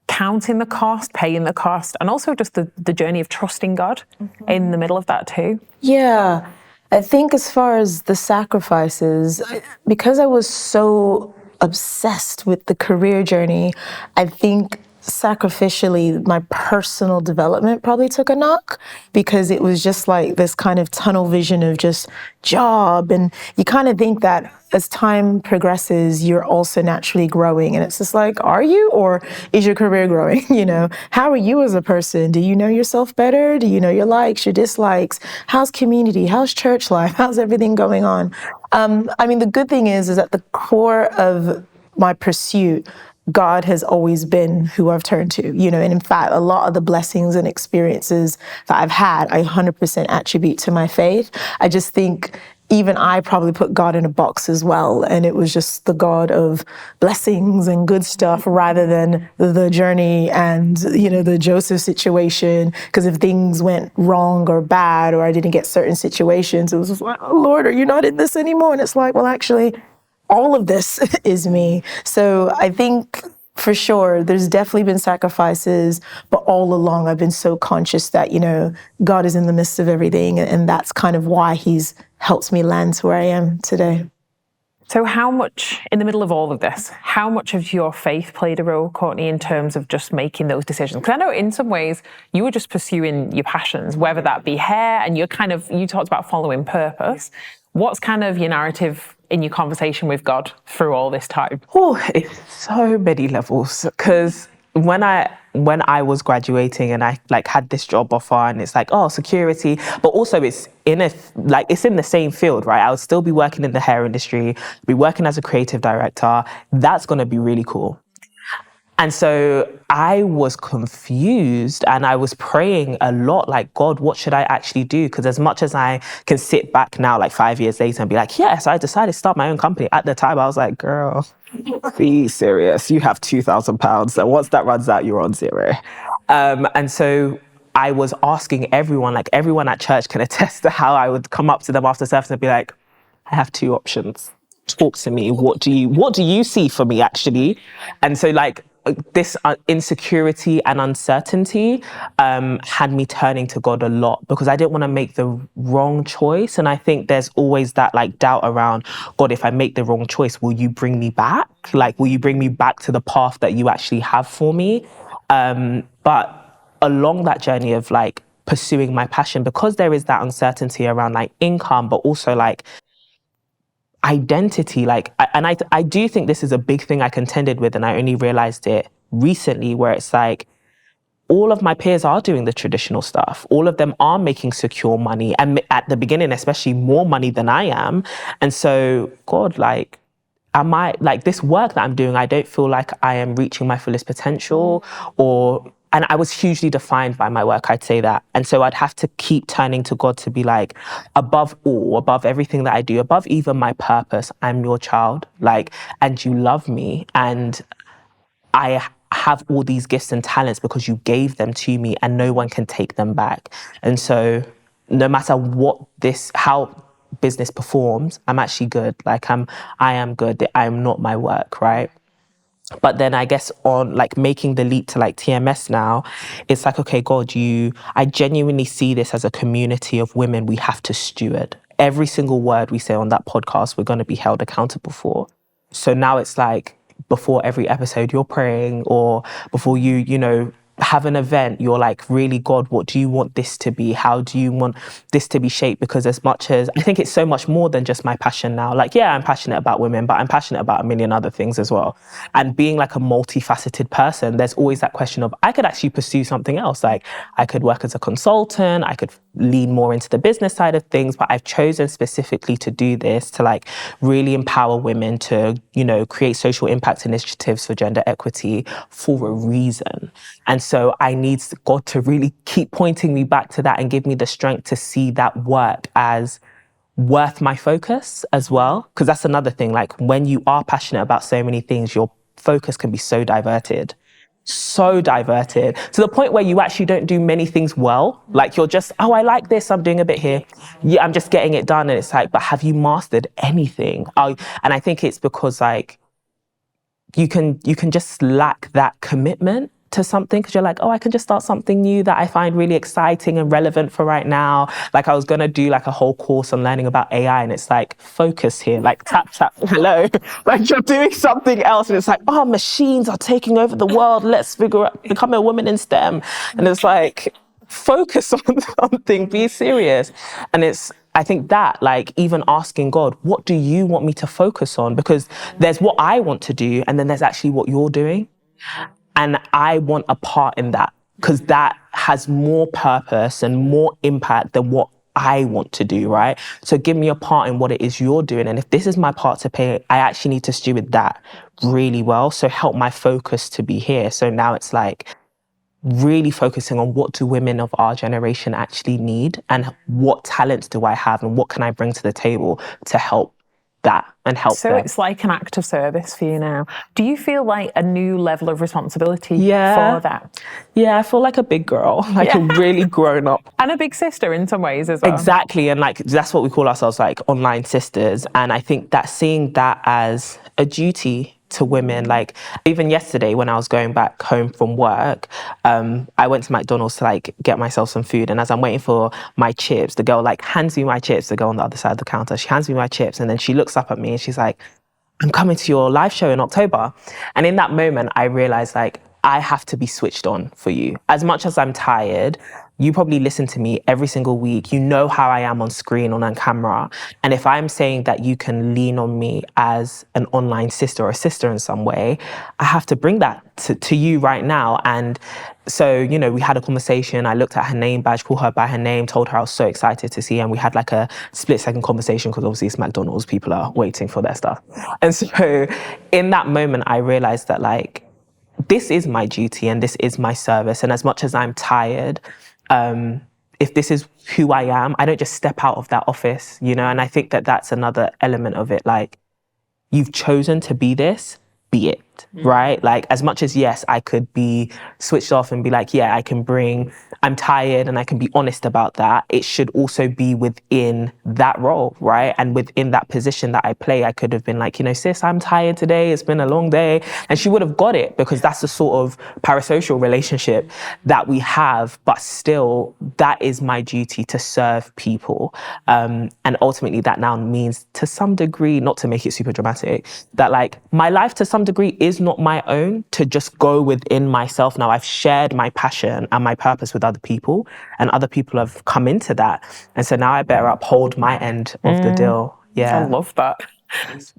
counting the cost, paying the cost, and also just the journey of trusting God in the middle of that too? Yeah, I think as far as the sacrifices, because I was so obsessed with the career journey, I think sacrificially my personal development probably took a knock, because it was just like this kind of tunnel vision of just job, and you kind of think that as time progresses you're also naturally growing, and it's just like, are you, or is your career growing? How are you as a person? Do you know yourself better? Do you know your likes, your dislikes? How's community? How's church life? How's everything going on? I mean, the good thing is at the core of my pursuit, God has always been who I've turned to, and in fact, a lot of the blessings and experiences that I've had, I 100% attribute to my faith. I just think even I probably put God in a box as well, and it was just the God of blessings and good stuff rather than the journey and, the Joseph situation. Because if things went wrong or bad, or I didn't get certain situations, it was just like, oh Lord, are you not in this anymore? And it's like, well, actually, all of this is me. So I think for sure, there's definitely been sacrifices, but all along I've been so conscious that, God is in the midst of everything. And that's kind of why he's helped me land to where I am today. So how much, in the middle of all of this, how much of your faith played a role, Courtney, in terms of just making those decisions? Because I know in some ways you were just pursuing your passions, whether that be hair, and you talked about following purpose. What's kind of your narrative in your conversation with God through all this time? Oh, it's so many levels. Because when I was graduating and I had this job offer, and it's like, oh, security, but also it's in the same field, right? I would still be working in the hair industry, be working as a creative director. That's going to be really cool. And so I was confused, and I was praying a lot, like, God, what should I actually do? Because as much as I can sit back now, 5 years later, and be like, yes, I decided to start my own company. At the time, I was like, girl, be serious. You have £2,000. And once that runs out, you're on zero. And so I was asking everyone at church can attest to how I would come up to them after service and be like, I have two options. Talk to me. What do you see for me, actually? And so this insecurity and uncertainty had me turning to God a lot because I didn't want to make the wrong choice. And I think there's always that like doubt around, God, if I make the wrong choice, will you bring me back? Like, will you bring me back to the path that you actually have for me? But along that journey of like pursuing my passion, because there is that uncertainty around like income, but also like identity, like, I do think this is a big thing I contended with, and I only realized it recently, where it's like, all of my peers are doing the traditional stuff. All of them are making secure money, and at the beginning, especially more money than I am. And so, God, like, am I, like, this work that I'm doing, I don't feel like I am reaching my fullest potential, and I was hugely defined by my work, I'd say that. And so I'd have to keep turning to God to be like, above all, above everything that I do, above even my purpose, I'm your child, like, and you love me, and I have all these gifts and talents because you gave them to me and no one can take them back. And so no matter how business performs, I'm actually good. Like I am good. I am not my work, right? But then I guess on like making the leap to like TMS now, it's like, okay, God, I genuinely see this as a community of women we have to steward. Every single word we say on that podcast, we're going to be held accountable for. So now it's like, before every episode you're praying, or before you have an event, you're like, really, God, what do you want this to be? How do you want this to be shaped? Because as much as I think it's so much more than just my passion now. Like, yeah, I'm passionate about women, but I'm passionate about a million other things as well. And being like a multifaceted person, there's always that question of, I could actually pursue something else. Like, I could work as a consultant, I could lean more into the business side of things, but I've chosen specifically to do this to like really empower women to, create social impact initiatives for gender equity for a reason. And so I need God to really keep pointing me back to that and give me the strength to see that work as worth my focus as well. Because that's another thing, like when you are passionate about so many things, your focus can be so diverted to the point where you actually don't do many things well. Like you're just, I like this, I'm doing a bit here. Yeah, I'm just getting it done. And it's like, but have you mastered anything? And I think it's because like, you can just lack that commitment to something because you're like, I can just start something new that I find really exciting and relevant for right now. Like I was going to do like a whole course on learning about AI, and it's like, focus here, like tap, hello. Like you're doing something else and it's like, machines are taking over the world. Let's become a woman in STEM. And it's like, focus on something, be serious. And I think that like even asking God, what do you want me to focus on? Because there's what I want to do and then there's actually what you're doing. And I want a part in that because that has more purpose and more impact than what I want to do, right? So give me a part in what it is you're doing. And if this is my part to play, I actually need to steward that really well. So help my focus to be here. So now it's like really focusing on what do women of our generation actually need and what talents do I have and what can I bring to the table to help that and help them. It's like an act of service for you now. Do you feel like a new level of responsibility for that? Yeah, I feel like a big girl, like a really grown up. And a big sister in some ways as well. Exactly, and like that's what we call ourselves, like online sisters. And I think that seeing that as a duty to women, like even yesterday when I was going back home from work, I went to McDonald's to like get myself some food, and as I'm waiting for my chips, the girl like hands me my chips, the girl on the other side of the counter, she hands me my chips and then she looks up at me and she's like, I'm coming to your live show in October. And in that moment I realized like I have to be switched on for you. As much as I'm tired, you probably listen to me every single week. You know how I am on screen, on camera. And if I'm saying that you can lean on me as an online sister or a sister in some way, I have to bring that to you right now. And so, we had a conversation. I looked at her name badge, called her by her name, told her I was so excited to see her. And we had like a split-second conversation because obviously it's McDonald's, people are waiting for their stuff. And so in that moment, I realized that like, this is my duty and this is my service. And as much as I'm tired, if this is who I am, I don't just step out of that office, and I think that that's another element of it. Like, you've chosen to be this, be it. right? Like, as much as, yes, I could be switched off and be like, yeah, I'm tired and I can be honest about that. It should also be within that role, right? And within that position that I play, I could have been like, sis, I'm tired today. It's been a long day. And she would have got it, because that's the sort of parasocial relationship that we have. But still, that is my duty, to serve people. And ultimately that now means, to some degree, not to make it super dramatic, that like my life to some degree is not my own to just go within myself. Now I've shared my passion and my purpose with other people, and other people have come into that. And so now I better uphold my end of the deal. Yeah. I love that.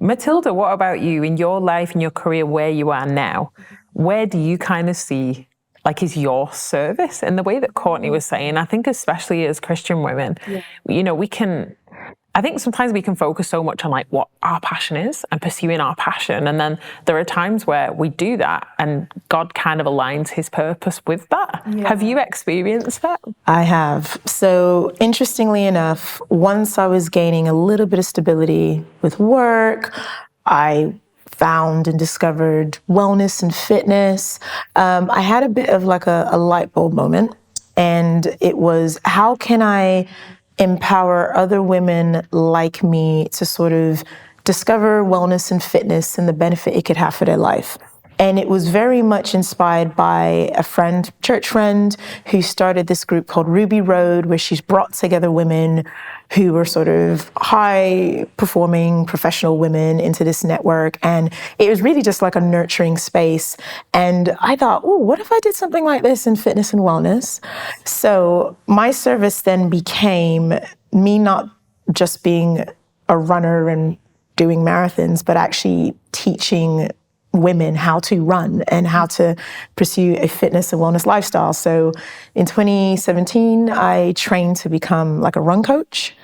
Matilda, what about you in your life and your career, where you are now? Where do you kind of see, like, is your service? And the way that Courtney was saying, I think especially as Christian women, I think sometimes we can focus so much on like what our passion is and pursuing our passion. And then there are times where we do that and God kind of aligns his purpose with that. Yeah. Have you experienced that? I have. So interestingly enough, once I was gaining a little bit of stability with work, I found and discovered wellness and fitness. I had a bit of like a light bulb moment, and it was, how can I empower other women like me to sort of discover wellness and fitness and the benefit it could have for their life. And it was very much inspired by a friend, church friend, who started this group called Ruby Road, where she's brought together women who were sort of high-performing professional women into this network. And it was really just like a nurturing space. And I thought, oh, what if I did something like this in fitness and wellness? So my service then became me not just being a runner and doing marathons, but actually teaching women how to run and how to pursue a fitness and wellness lifestyle. So in 2017, I trained to become like a run coach.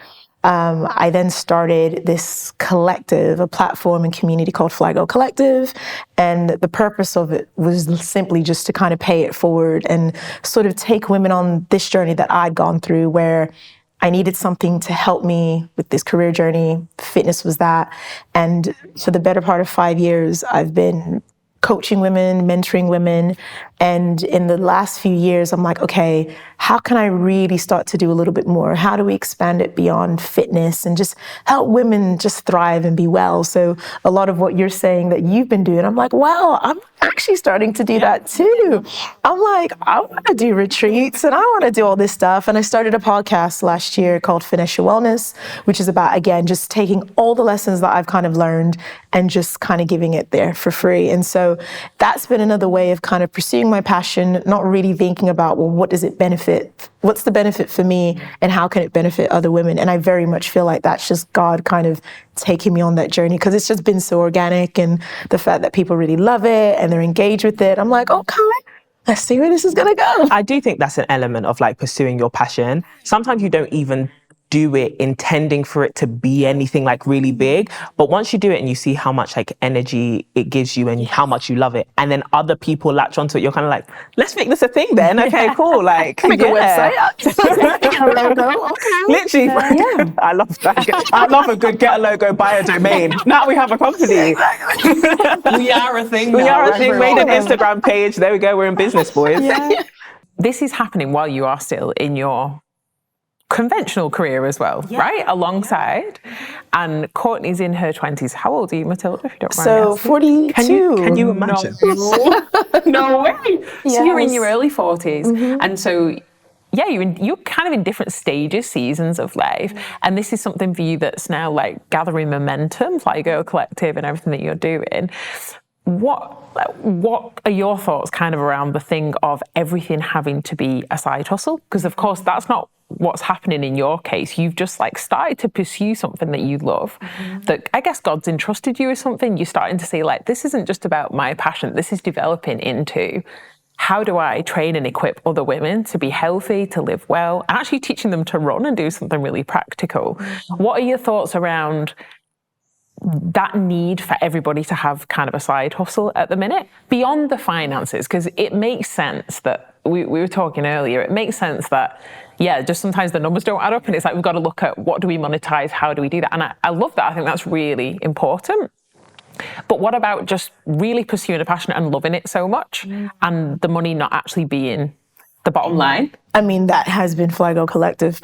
I then started this collective, a platform and community called Flago Collective. And the purpose of it was simply just to kind of pay it forward and sort of take women on this journey that I'd gone through, where I needed something to help me with this career journey. Fitness was that. And for the better part of 5 years, I've been coaching women, mentoring women. And in the last few years, I'm like, okay, how can I really start to do a little bit more? How do we expand it beyond fitness and just help women just thrive and be well? So a lot of what you're saying that you've been doing, I'm like, wow, I'm actually starting to do that too. I'm like, I want to do retreats and I want to do all this stuff. And I started a podcast last year called Finesse Your Wellness, which is about, again, just taking all the lessons that I've kind of learned and just kind of giving it there for free. And so that's been another way of kind of pursuing my passion, not really thinking about, well, what does it benefit? What's the benefit for me and how can it benefit other women? And I very much feel like that's just God kind of taking me on that journey, because it's just been so organic, and the fact that people really love it and they're engaged with it. I'm like, okay, let's see where this is going to go. I do think that's an element of like pursuing your passion. Sometimes you don't even do it intending for it to be anything like really big, but once you do it and you see how much like energy it gives you and how much you love it, and then other people latch onto it, you're kind of like, let's make this a thing then. Okay, cool. Like, make a website. A logo. Okay. Literally, yeah. I love that. I love a good get a logo, buy a domain. Now we have a company. We are a thing. We are a thing. Made an Instagram page. There we go. We're in business, boys. Yeah. This is happening while you are still in your conventional career as well, right? Alongside. And Courtney's in her 20s. How old are you, Matilda, if you don't mind me asking? 42. Can you imagine? No way. Yes. So you're in your early 40s. Mm-hmm. And so, yeah, you're kind of in different stages, seasons of life. And this is something for you that's now like gathering momentum, Flago Collective and everything that you're doing. What are your thoughts kind of around the thing of everything having to be a side hustle? Because of course that's not what's happening in your case. You've just like started to pursue something that you love, that I guess God's entrusted you with something. You're starting to see like, this isn't just about my passion. This is developing into, how do I train and equip other women to be healthy, to live well, and actually teaching them to run and do something really practical. What are your thoughts around that need for everybody to have kind of a side hustle at the minute, beyond the finances? Because it makes sense that, we were talking earlier, it makes sense that, yeah, just sometimes the numbers don't add up, and it's like, we've got to look at what do we monetize, how do we do that? And I love that. I think that's really important. But what about just really pursuing a passion and loving it so much and the money not actually being the bottom line? I mean, that has been Flygo Collective.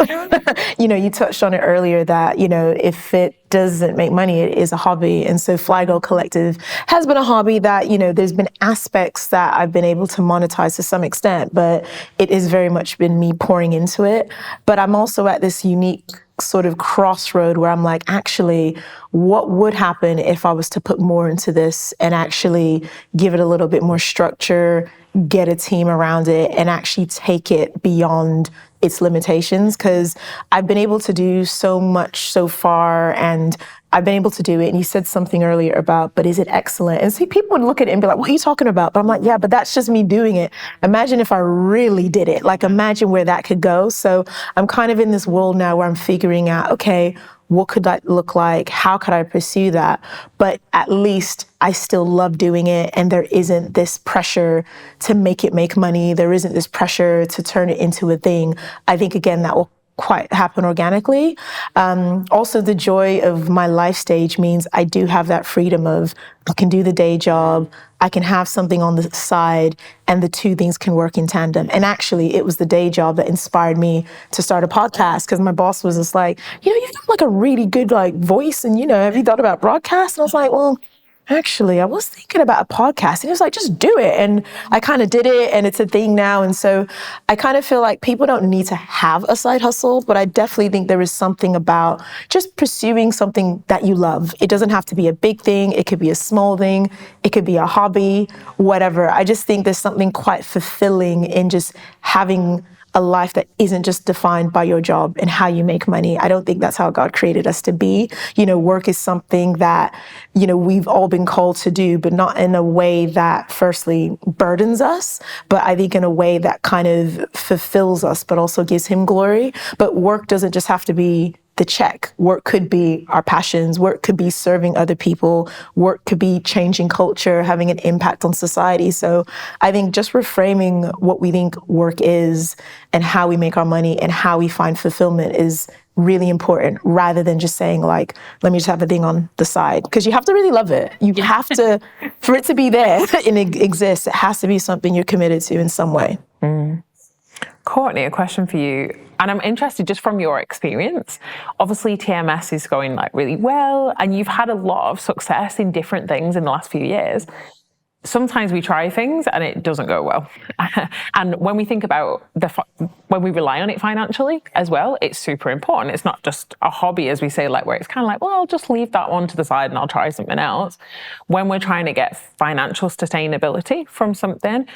You touched on it earlier that, if it doesn't make money, it is a hobby. And so Flygo Collective has been a hobby that, there's been aspects that I've been able to monetize to some extent, but it has very much been me pouring into it. But I'm also at this unique sort of crossroad where I'm like, actually, what would happen if I was to put more into this and actually give it a little bit more structure, get a team around it, and actually take it beyond its limitations? Because I've been able to do so much so far, and I've been able to do it. And you said something earlier about, but is it excellent? And see, people would look at it and be like, what are you talking about? But I'm like, yeah, but that's just me doing it. Imagine if I really did it. Like, imagine where that could go. So I'm kind of in this world now where I'm figuring out, okay, what could that look like? How could I pursue that? But at least I still love doing it, and there isn't this pressure to make money. There isn't this pressure to turn it into a thing. I think, again, that will quite happen organically. Also, the joy of my life stage means I do have that freedom of, I can do the day job, I can have something on the side, and the two things can work in tandem. And actually, it was the day job that inspired me to start a podcast, because my boss was just like, you've got like a really good voice, and have you thought about broadcast? And I was like, well, actually, I was thinking about a podcast. And he was like, just do it. And I kind of did it, and it's a thing now. And so I kind of feel like people don't need to have a side hustle, but I definitely think there is something about just pursuing something that you love. It doesn't have to be a big thing. It could be a small thing. It could be a hobby, whatever. I just think there's something quite fulfilling in just having a life that isn't just defined by your job and how you make money. I don't think that's how God created us to be. Work is something that, we've all been called to do, but not in a way that firstly burdens us, but I think in a way that kind of fulfills us, but also gives Him glory. But work doesn't just have to be the check. Work could be our passions. Work could be serving other people. Work could be changing culture, having an impact on society. So I think just reframing what we think work is and how we make our money and how we find fulfillment is really important, rather than just saying let me just have a thing on the side. Because you have to really love it. You have to, for it to be there and it exists, it has to be something you're committed to in some way. Courtney, a question for you. And I'm interested just from your experience. Obviously, TMS is going really well, and you've had a lot of success in different things in the last few years. Sometimes we try things and it doesn't go well. And when we think about when we rely on it financially as well, it's super important. It's not just a hobby, as we say, where it's kind of well, I'll just leave that one to the side and I'll try something else. When we're trying to get financial sustainability from something,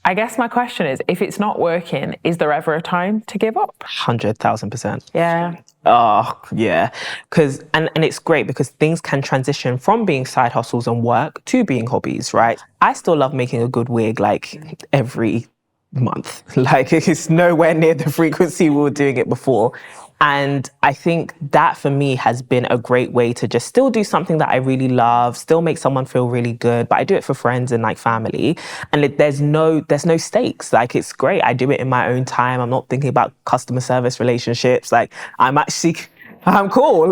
I guess my question is, if it's not working, is there ever a time to give up? 100,000%. Yeah. Oh, yeah. Because, and it's great because things can transition from being side hustles and work to being hobbies, right? I still love making a good wig every month. It's nowhere near the frequency we were doing it before. And I think that for me has been a great way to just still do something that I really love, still make someone feel really good, but I do it for friends and family. And there's no stakes. It's great. I do it in my own time. I'm not thinking about customer service relationships. I'm cool.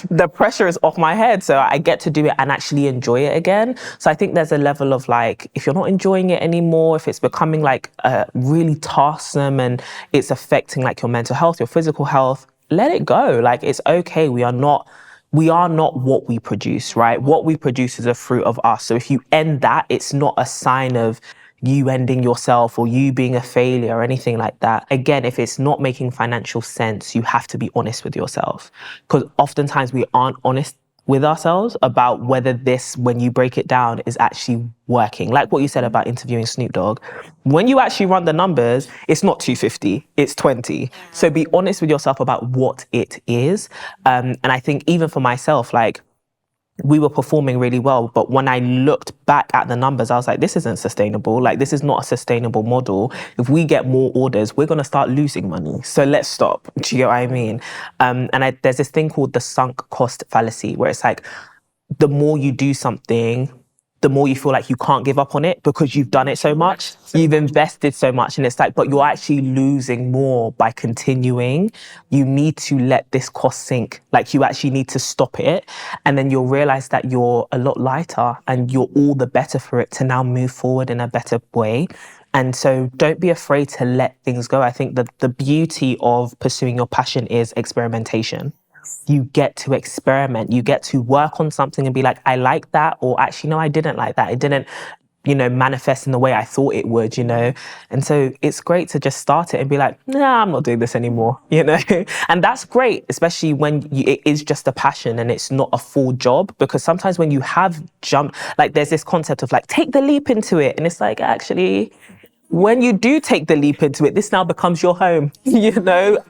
The pressure is off my head. So I get to do it and actually enjoy it again. So I think there's a level of if you're not enjoying it anymore, if it's becoming really tarsome and it's affecting your mental health, your physical health, let it go. It's okay. We are not what we produce, right? What we produce is a fruit of us. So if you end that, it's not a sign of you ending yourself or you being a failure or anything like that. Again, if it's not making financial sense, you have to be honest with yourself. Because oftentimes we aren't honest with ourselves about whether this, when you break it down, is actually working. Like what you said about interviewing Snoop Dogg. When you actually run the numbers, it's not 250, it's 20. So be honest with yourself about what it is. And I think even for myself, we were performing really well, but when I looked back at the numbers, I was like, this isn't sustainable. This is not a sustainable model. If we get more orders, we're going to start losing money. So let's stop. Do you get what I mean? There's this thing called the sunk cost fallacy, where it's the more you do something, the more you feel like you can't give up on it because you've done it so much, you've invested so much. And it's like, but you're actually losing more by continuing. You need to let this cost sink. Like you actually need to stop it. And then you'll realize that you're a lot lighter and you're all the better for it to now move forward in a better way. And so don't be afraid to let things go. I think that the beauty of pursuing your passion is experimentation. You get to experiment, you get to work on something and be like, I like that, or actually, no, I didn't like that. It didn't, manifest in the way I thought it would, And so it's great to just start it and be like, nah, I'm not doing this anymore, And that's great, especially when it is just a passion and it's not a full job, because sometimes when you have jumped, like there's this concept of like, take the leap into it. And it's like, actually, when you do take the leap into it, this now becomes your home,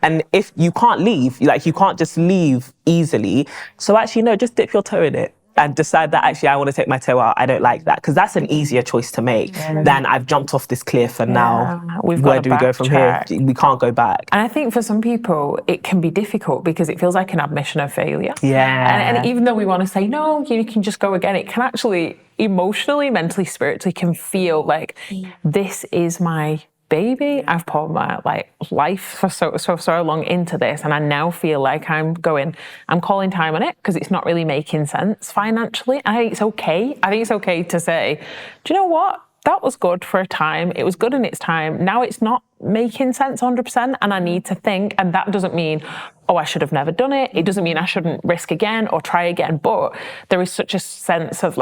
And if you can't leave, like you can't just leave easily. So actually, no, just dip your toe in it and decide that actually I want to take my toe out. I don't like that. Because that's an easier choice to make than I've jumped off this cliff and now where do we go from here? We can't go back. And I think for some people, it can be difficult because it feels like an admission of failure. Yeah. And even though we want to say, no, you can just go again, it can actually emotionally, mentally, spiritually can feel like this is my baby. I've poured my life for so long into this, and I now feel like I'm calling time on it because it's not really making sense financially. I think it's okay. I think it's okay to say, do you know what? That was good for a time. It was good in its time. Now it's not making sense 100%, and I need to think. And that doesn't mean, oh, I should have never done it. It doesn't mean I shouldn't risk again or try again. But there is such a sense of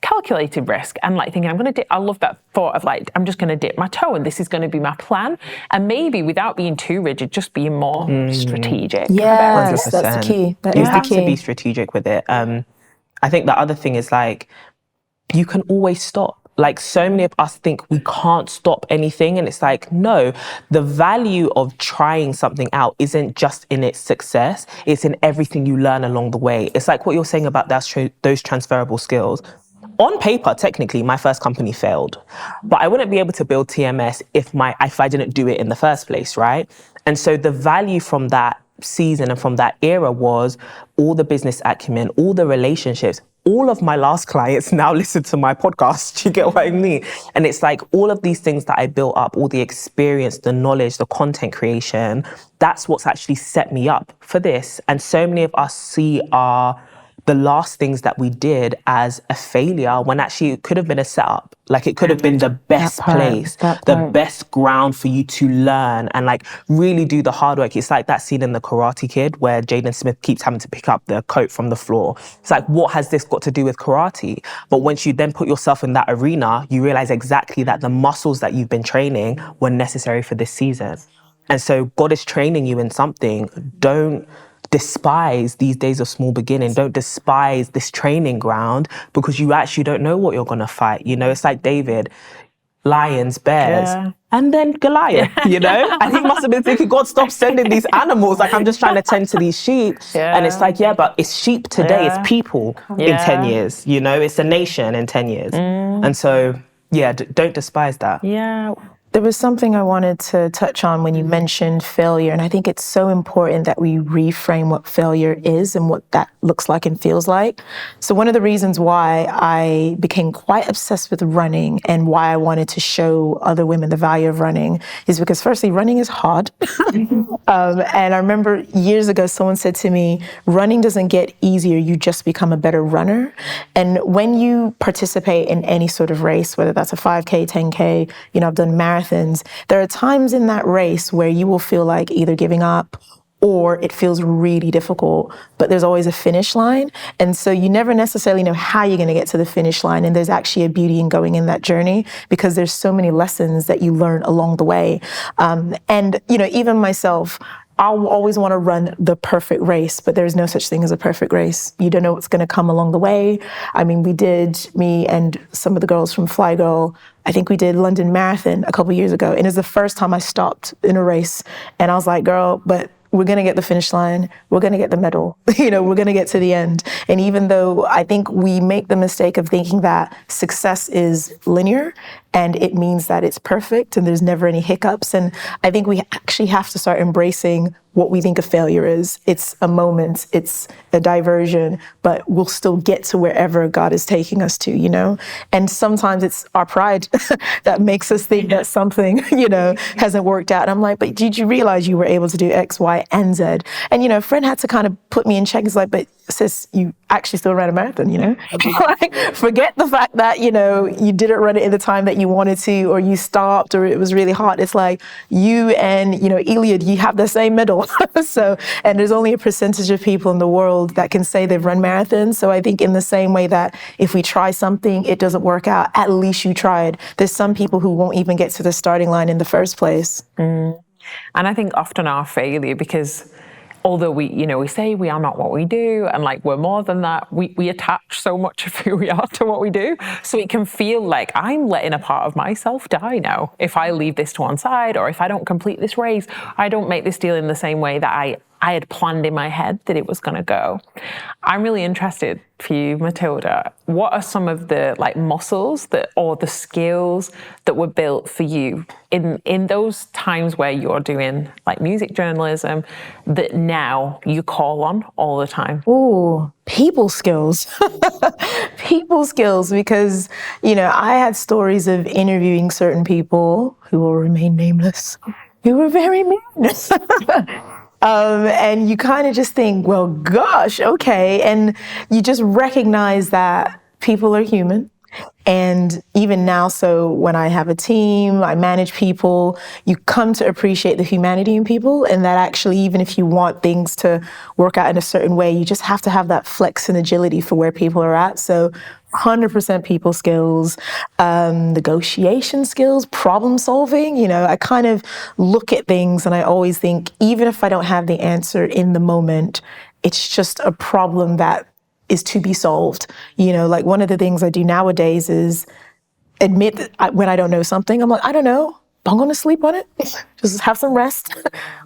calculated risk and thinking, I love that thought of I'm just going to dip my toe and this is going to be my plan. And maybe without being too rigid, just being more strategic. Yes, that's the key. You have to be strategic with it. I think the other thing is you can always stop. So many of us think we can't stop anything. And it's no, the value of trying something out isn't just in its success. It's in everything you learn along the way. It's what you're saying about those transferable skills. On paper, technically, my first company failed, but I wouldn't be able to build TMS if I didn't do it in the first place, right? And so the value from that season and from that era was all the business acumen, all the relationships. All of my last clients now listen to my podcast. Do you get what I mean? And it's all of these things that I built up, all the experience, the knowledge, the content creation, that's what's actually set me up for this. And so many of us see the last things that we did as a failure when actually it could have been a setup. It could have been the best place, the best ground for you to learn and really do the hard work. It's that scene in The Karate Kid where Jaden Smith keeps having to pick up the coat from the floor. It's what has this got to do with karate? But once you then put yourself in that arena, you realize exactly that the muscles that you've been training were necessary for this season. And so God is training you in something. Don't despise these days of small beginning. Don't despise this training ground because you actually don't know what you're going to fight. It's like David, lions, bears, and then Goliath, And he must have been thinking, God, stop sending these animals. I'm just trying to tend to these sheep. And it's but it's sheep today. It's people in 10 years, It's a nation in 10 years. And so, don't despise that. Yeah. There was something I wanted to touch on when you mentioned failure, and I think it's so important that we reframe what failure is and what that looks like and feels like. So one of the reasons why I became quite obsessed with running and why I wanted to show other women the value of running is because firstly, running is hard. And I remember years ago, someone said to me, running doesn't get easier, you just become a better runner. And when you participate in any sort of race, whether that's a 5K, 10K, I've done marathons, there are times in that race where you will feel like either giving up or it feels really difficult, but there's always a finish line. And so you never necessarily know how you're going to get to the finish line. And there's actually a beauty in going in that journey because there's so many lessons that you learn along the way. And even myself, I'll always want to run the perfect race, but there's no such thing as a perfect race. You don't know what's going to come along the way. I mean, me and some of the girls from Fly Girl, I think we did London Marathon a couple years ago. And it was the first time I stopped in a race. And I was like, girl, but we're going to get the finish line. We're going to get the medal. We're going to get to the end. And even though I think we make the mistake of thinking that success is linear and it means that it's perfect and there's never any hiccups. And I think we actually have to start embracing what we think a failure is. It's a moment, it's a diversion, but we'll still get to wherever God is taking us to, you know? And sometimes it's our pride that makes us think that something, you know, hasn't worked out. And I'm like, but did you realize you were able to do X, Y, and Z? And, you know, a friend had to kind of put me in check. It's like, but sis, you actually still ran a marathon, you know? Like, forget the fact that, you know, you didn't run it in the time that you wanted to, or you stopped, or it was really hard. It's like you and, you know, Eliud, you have the same medal. So, and there's only a percentage of people in the world that can say they've run marathons. So I think in the same way that if we try something, it doesn't work out, at least you tried. There's some people who won't even get to the starting line in the first place. And I think often our failure, because although we say we are not what we do, and like we're more than that, we attach so much of who we are to what we do. So it can feel like I'm letting a part of myself die now if I leave this to one side, or if I don't complete this race, I don't make this deal in the same way that I had planned in my head that it was going to go. I'm really interested for you, Matilda. What are some of the like muscles or the skills that were built for you in those times where you're doing like music journalism that now you call on all the time? Ooh, people skills. People skills, because, you know, I had stories of interviewing certain people who will remain nameless, who were very mean. And you kind of just think, well, gosh, okay. And you just recognize that people are human. And even now, so when I have a team, I manage people, you come to appreciate the humanity in people, and that actually, even if you want things to work out in a certain way, you just have to have that flex and agility for where people are at. So 100% people skills, negotiation skills, problem solving. You know, I kind of look at things and I always think, even if I don't have the answer in the moment, it's just a problem that is to be solved. You know, like one of the things I do nowadays is admit that when I don't know something, I'm like, I don't know, I'm gonna sleep on it. Just have some rest,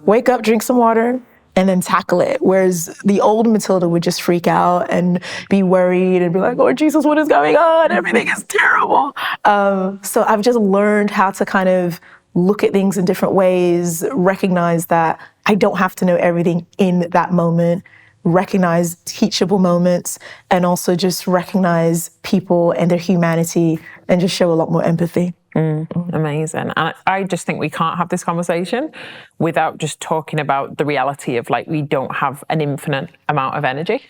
wake up, drink some water, and then tackle it. Whereas the old Matilda would just freak out and be worried and be like, Lord Jesus, what is going on? Everything is terrible. So I've just learned how to kind of look at things in different ways, recognize that I don't have to know everything in that moment, recognize teachable moments, and also just recognize people and their humanity and just show a lot more empathy. Amazing. And I just think we can't have this conversation without just talking about the reality of like, we don't have an infinite amount of energy.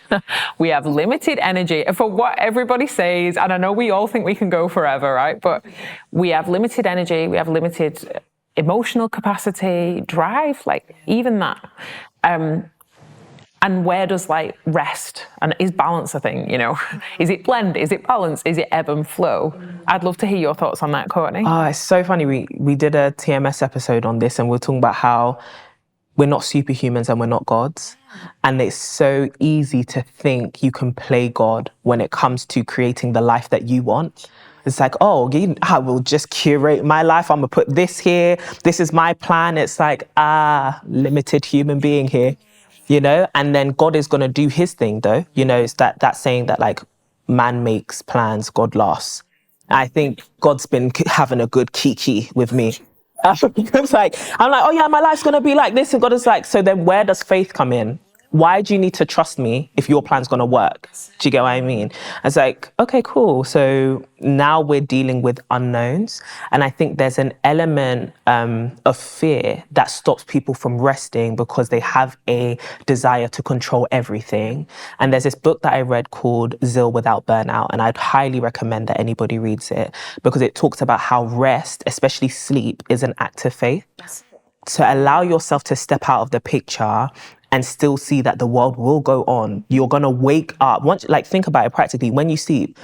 We have limited energy for what everybody says. And I know we all think we can go forever, right? But we have limited energy. We have limited emotional capacity, drive, like even that. And where does like rest and is balance a thing, you know? Is it blend? Is it balance? Is it ebb and flow? I'd love to hear your thoughts on that, Courtney. Oh, it's so funny. We did a TMS episode on this, and we're talking about how we're not superhumans and we're not gods. And it's so easy to think you can play God when it comes to creating the life that you want. It's like, oh, I will just curate my life. I'm gonna put this here. This is my plan. It's like, limited human being here. You know, and then God is going to do his thing, though. You know, it's that saying that like man makes plans, God laughs. I think God's been having a good kiki with me. It's like, I'm like, oh yeah, my life's going to be like this. And God is like, so then where does faith come in? Why do you need to trust me if your plan's going to work? Do you get what I mean? It's like, okay, cool. So now we're dealing with unknowns. And I think there's an element of fear that stops people from resting because they have a desire to control everything. And there's this book that I read called Zeal Without Burnout. And I'd highly recommend that anybody reads it because it talks about how rest, especially sleep, is an act of faith. To allow yourself to step out of the picture and still see that the world will go on. You're gonna wake up. Once, like, think about it practically. When you sleep,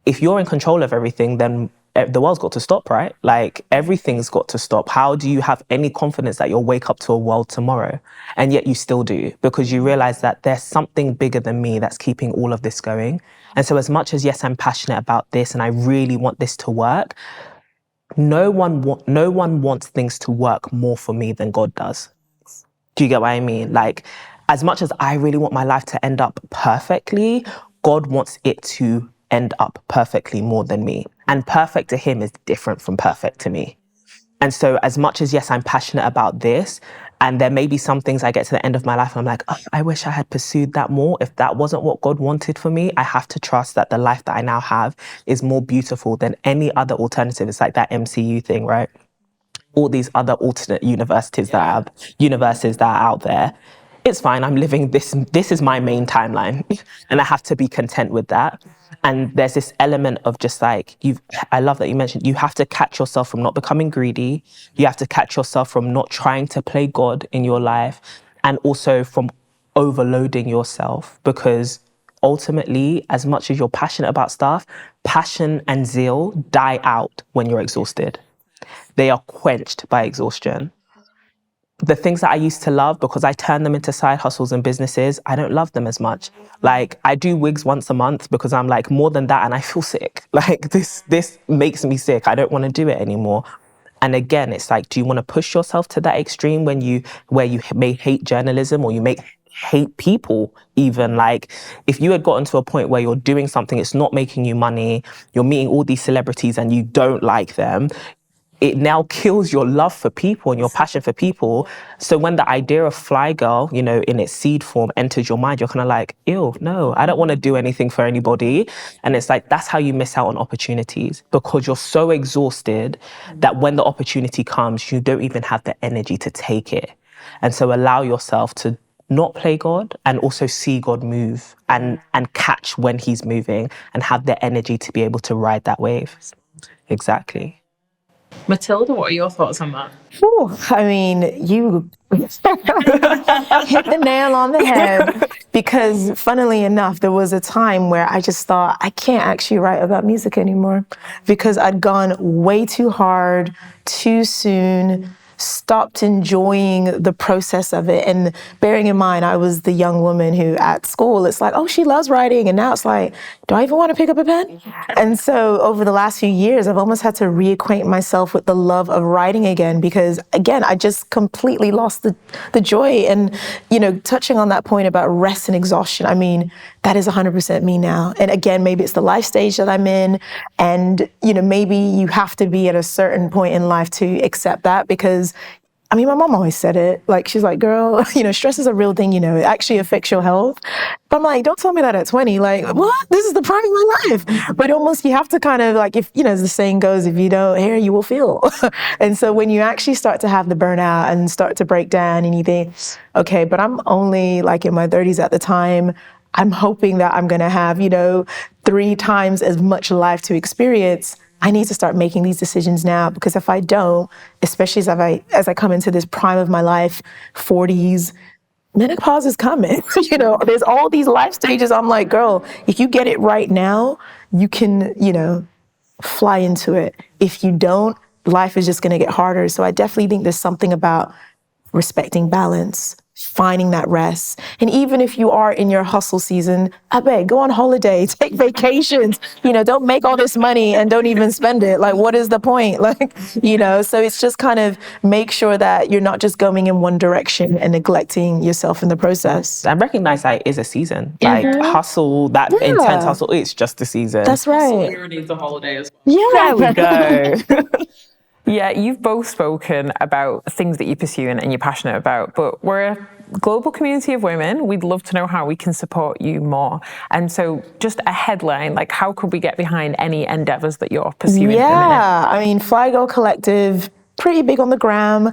if you're in control of everything, then the world's got to stop, right? Like, everything's got to stop. How do you have any confidence that you'll wake up to a world tomorrow? And yet you still do, because you realize that there's something bigger than me that's keeping all of this going. And so as much as, yes, I'm passionate about this and I really want this to work, no one wants things to work more for me than God does. Do you get what I mean? Like, as much as I really want my life to end up perfectly, God wants it to end up perfectly more than me. And perfect to him is different from perfect to me. And so as much as, yes, I'm passionate about this, And there may be some things I get to the end of my life and I'm like, oh, I wish I had pursued that more. If that wasn't what God wanted for me, I have to trust that the life that I now have is more beautiful than any other alternative. It's like that MCU thing, right? All these other alternate universes that are out there. It's fine, I'm living this is my main timeline. And I have to be content with that. And there's this element of just like, I love that you mentioned, you have to catch yourself from not becoming greedy. You have to catch yourself from not trying to play God in your life, and also from overloading yourself, because ultimately, as much as you're passionate about stuff, passion and zeal die out when you're exhausted. They are quenched by exhaustion. The things that I used to love, because I turned them into side hustles and businesses, I don't love them as much. Like, I do wigs once a month because I'm like, more than that, and I feel sick. Like, this makes me sick. I don't want to do it anymore. And again, it's like, do you want to push yourself to that extreme where you may hate journalism, or you may hate people even? Like, if you had gotten to a point where you're doing something, it's not making you money, you're meeting all these celebrities and you don't like them, it now kills your love for people and your passion for people. So when the idea of Fly Girl, you know, in its seed form enters your mind, you're kind of like, ew, no, I don't want to do anything for anybody. And it's like, that's how you miss out on opportunities, because you're so exhausted that when the opportunity comes, you don't even have the energy to take it. And so allow yourself to not play God, and also see God move and catch when he's moving, and have the energy to be able to ride that wave. Exactly. Matilda, what are your thoughts on that? Whew, I mean, you hit the nail on the head, because funnily enough, there was a time where I just thought, I can't actually write about music anymore, because I'd gone way too hard, too soon, stopped enjoying the process of it. And bearing in mind, I was the young woman who at school, it's like, oh, she loves writing. And now it's like, do I even want to pick up a pen? And so over the last few years, I've almost had to reacquaint myself with the love of writing again, because again, I just completely lost the joy. And, you know, touching on that point about rest and exhaustion, I mean, that is 100% me now. And again, maybe it's the life stage that I'm in. And, you know, maybe you have to be at a certain point in life to accept that, because I mean, my mom always said it, like, she's like, girl, you know, stress is a real thing, you know, it actually affects your health. But I'm like, don't tell me that at 20, like, what? This is the prime of my life. But almost you have to kind of like, if, you know, as the saying goes, if you don't hear, you will feel. And so when you actually start to have the burnout and start to break down and you think, okay, but I'm only like in my 30s at the time, I'm hoping that I'm going to have, you know, 3 times as much life to experience. I need to start making these decisions now, because if I don't, especially as I come into this prime of my life, 40s, menopause is coming. You know, there's all these life stages. I'm like, girl, if you get it right now, you can, you know, fly into it. If you don't, life is just going to get harder. So I definitely think there's something about respecting balance, finding that rest. And even if you are in your hustle season, I beg, go on holiday, take vacations, you know, don't make all this money and don't even spend it. Like, what is the point? Like, you know, so it's just kind of make sure that you're not just going in one direction and neglecting yourself in the process. And recognize that it is a season. Like, hustle, that intense hustle, it's just a season. That's right. Sawyer needs a holiday as well. Yeah. There we go. Yeah, you've both spoken about things that you're pursuing and you're passionate about, but we're a global community of women. We'd love to know how we can support you more. And so just a headline, like, how could we get behind any endeavors that you're pursuing at the minute? Yeah, I mean, Fly Girl Collective, pretty big on the gram.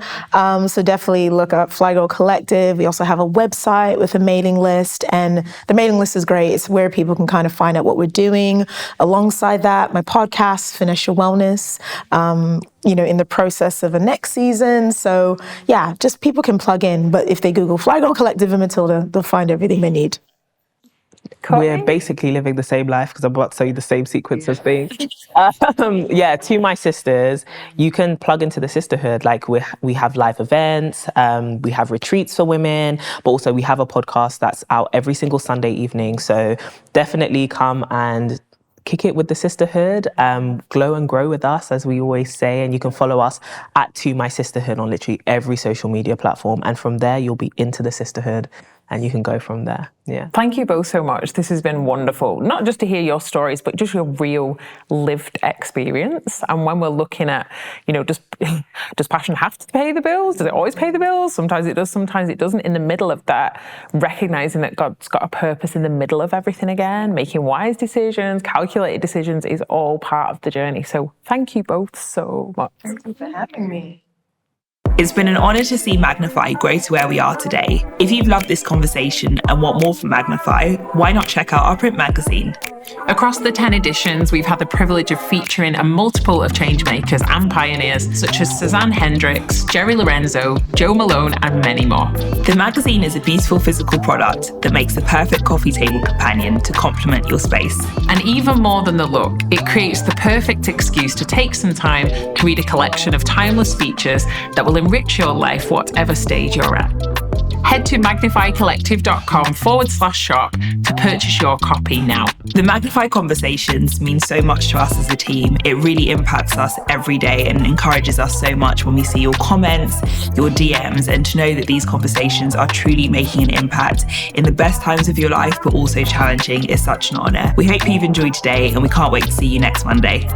So definitely look up Fly Girl Collective. We also have a website with a mailing list, and the mailing list is great. It's where people can kind of find out what we're doing. Alongside that, my podcast, Finesse Your Wellness, you know, in the process of a next season. So yeah, just people can plug in. But if they Google Fly Girl Collective and Matilda, they'll find everything they need. Courtney? We're basically living the same life, because I'm about to tell you the same sequence of things. Yeah, to my sisters, you can plug into the sisterhood. Like, we have live events, we have retreats for women, but also we have a podcast that's out every single Sunday evening. So definitely come and kick it with the sisterhood, glow and grow with us, as we always say. And you can follow us at To My Sisterhood on literally every social media platform. And from there, you'll be into the sisterhood. and you can go from there. Yeah. Thank you both so much. This has been wonderful. Not just to hear your stories, but just your real lived experience. And when we're looking at, does passion have to pay the bills? Does it always pay the bills? Sometimes it does, sometimes it doesn't. In the middle of that, recognizing that God's got a purpose in the middle of everything again, making wise decisions, calculated decisions is all part of the journey. So thank you both so much. Thank you for having me. It's been an honour to see Magnify grow to where we are today. If you've loved this conversation and want more from Magnify, why not check out our print magazine? Across the 10 editions, we've had the privilege of featuring a multiple of changemakers and pioneers such as Suzanne Hendricks, Jerry Lorenzo, Joe Malone, and many more. The magazine is a beautiful physical product that makes the perfect coffee table companion to complement your space. And even more than the look, it creates the perfect excuse to take some time to read a collection of timeless features that will enrich your life whatever stage you're at. Head to magnifycollective.com/shop to purchase your copy now. The Magnify Conversations mean so much to us as a team. It really impacts us every day and encourages us so much when we see your comments, your DMs, and to know that these conversations are truly making an impact in the best times of your life, but also challenging, is such an honour. We hope you've enjoyed today and we can't wait to see you next Monday.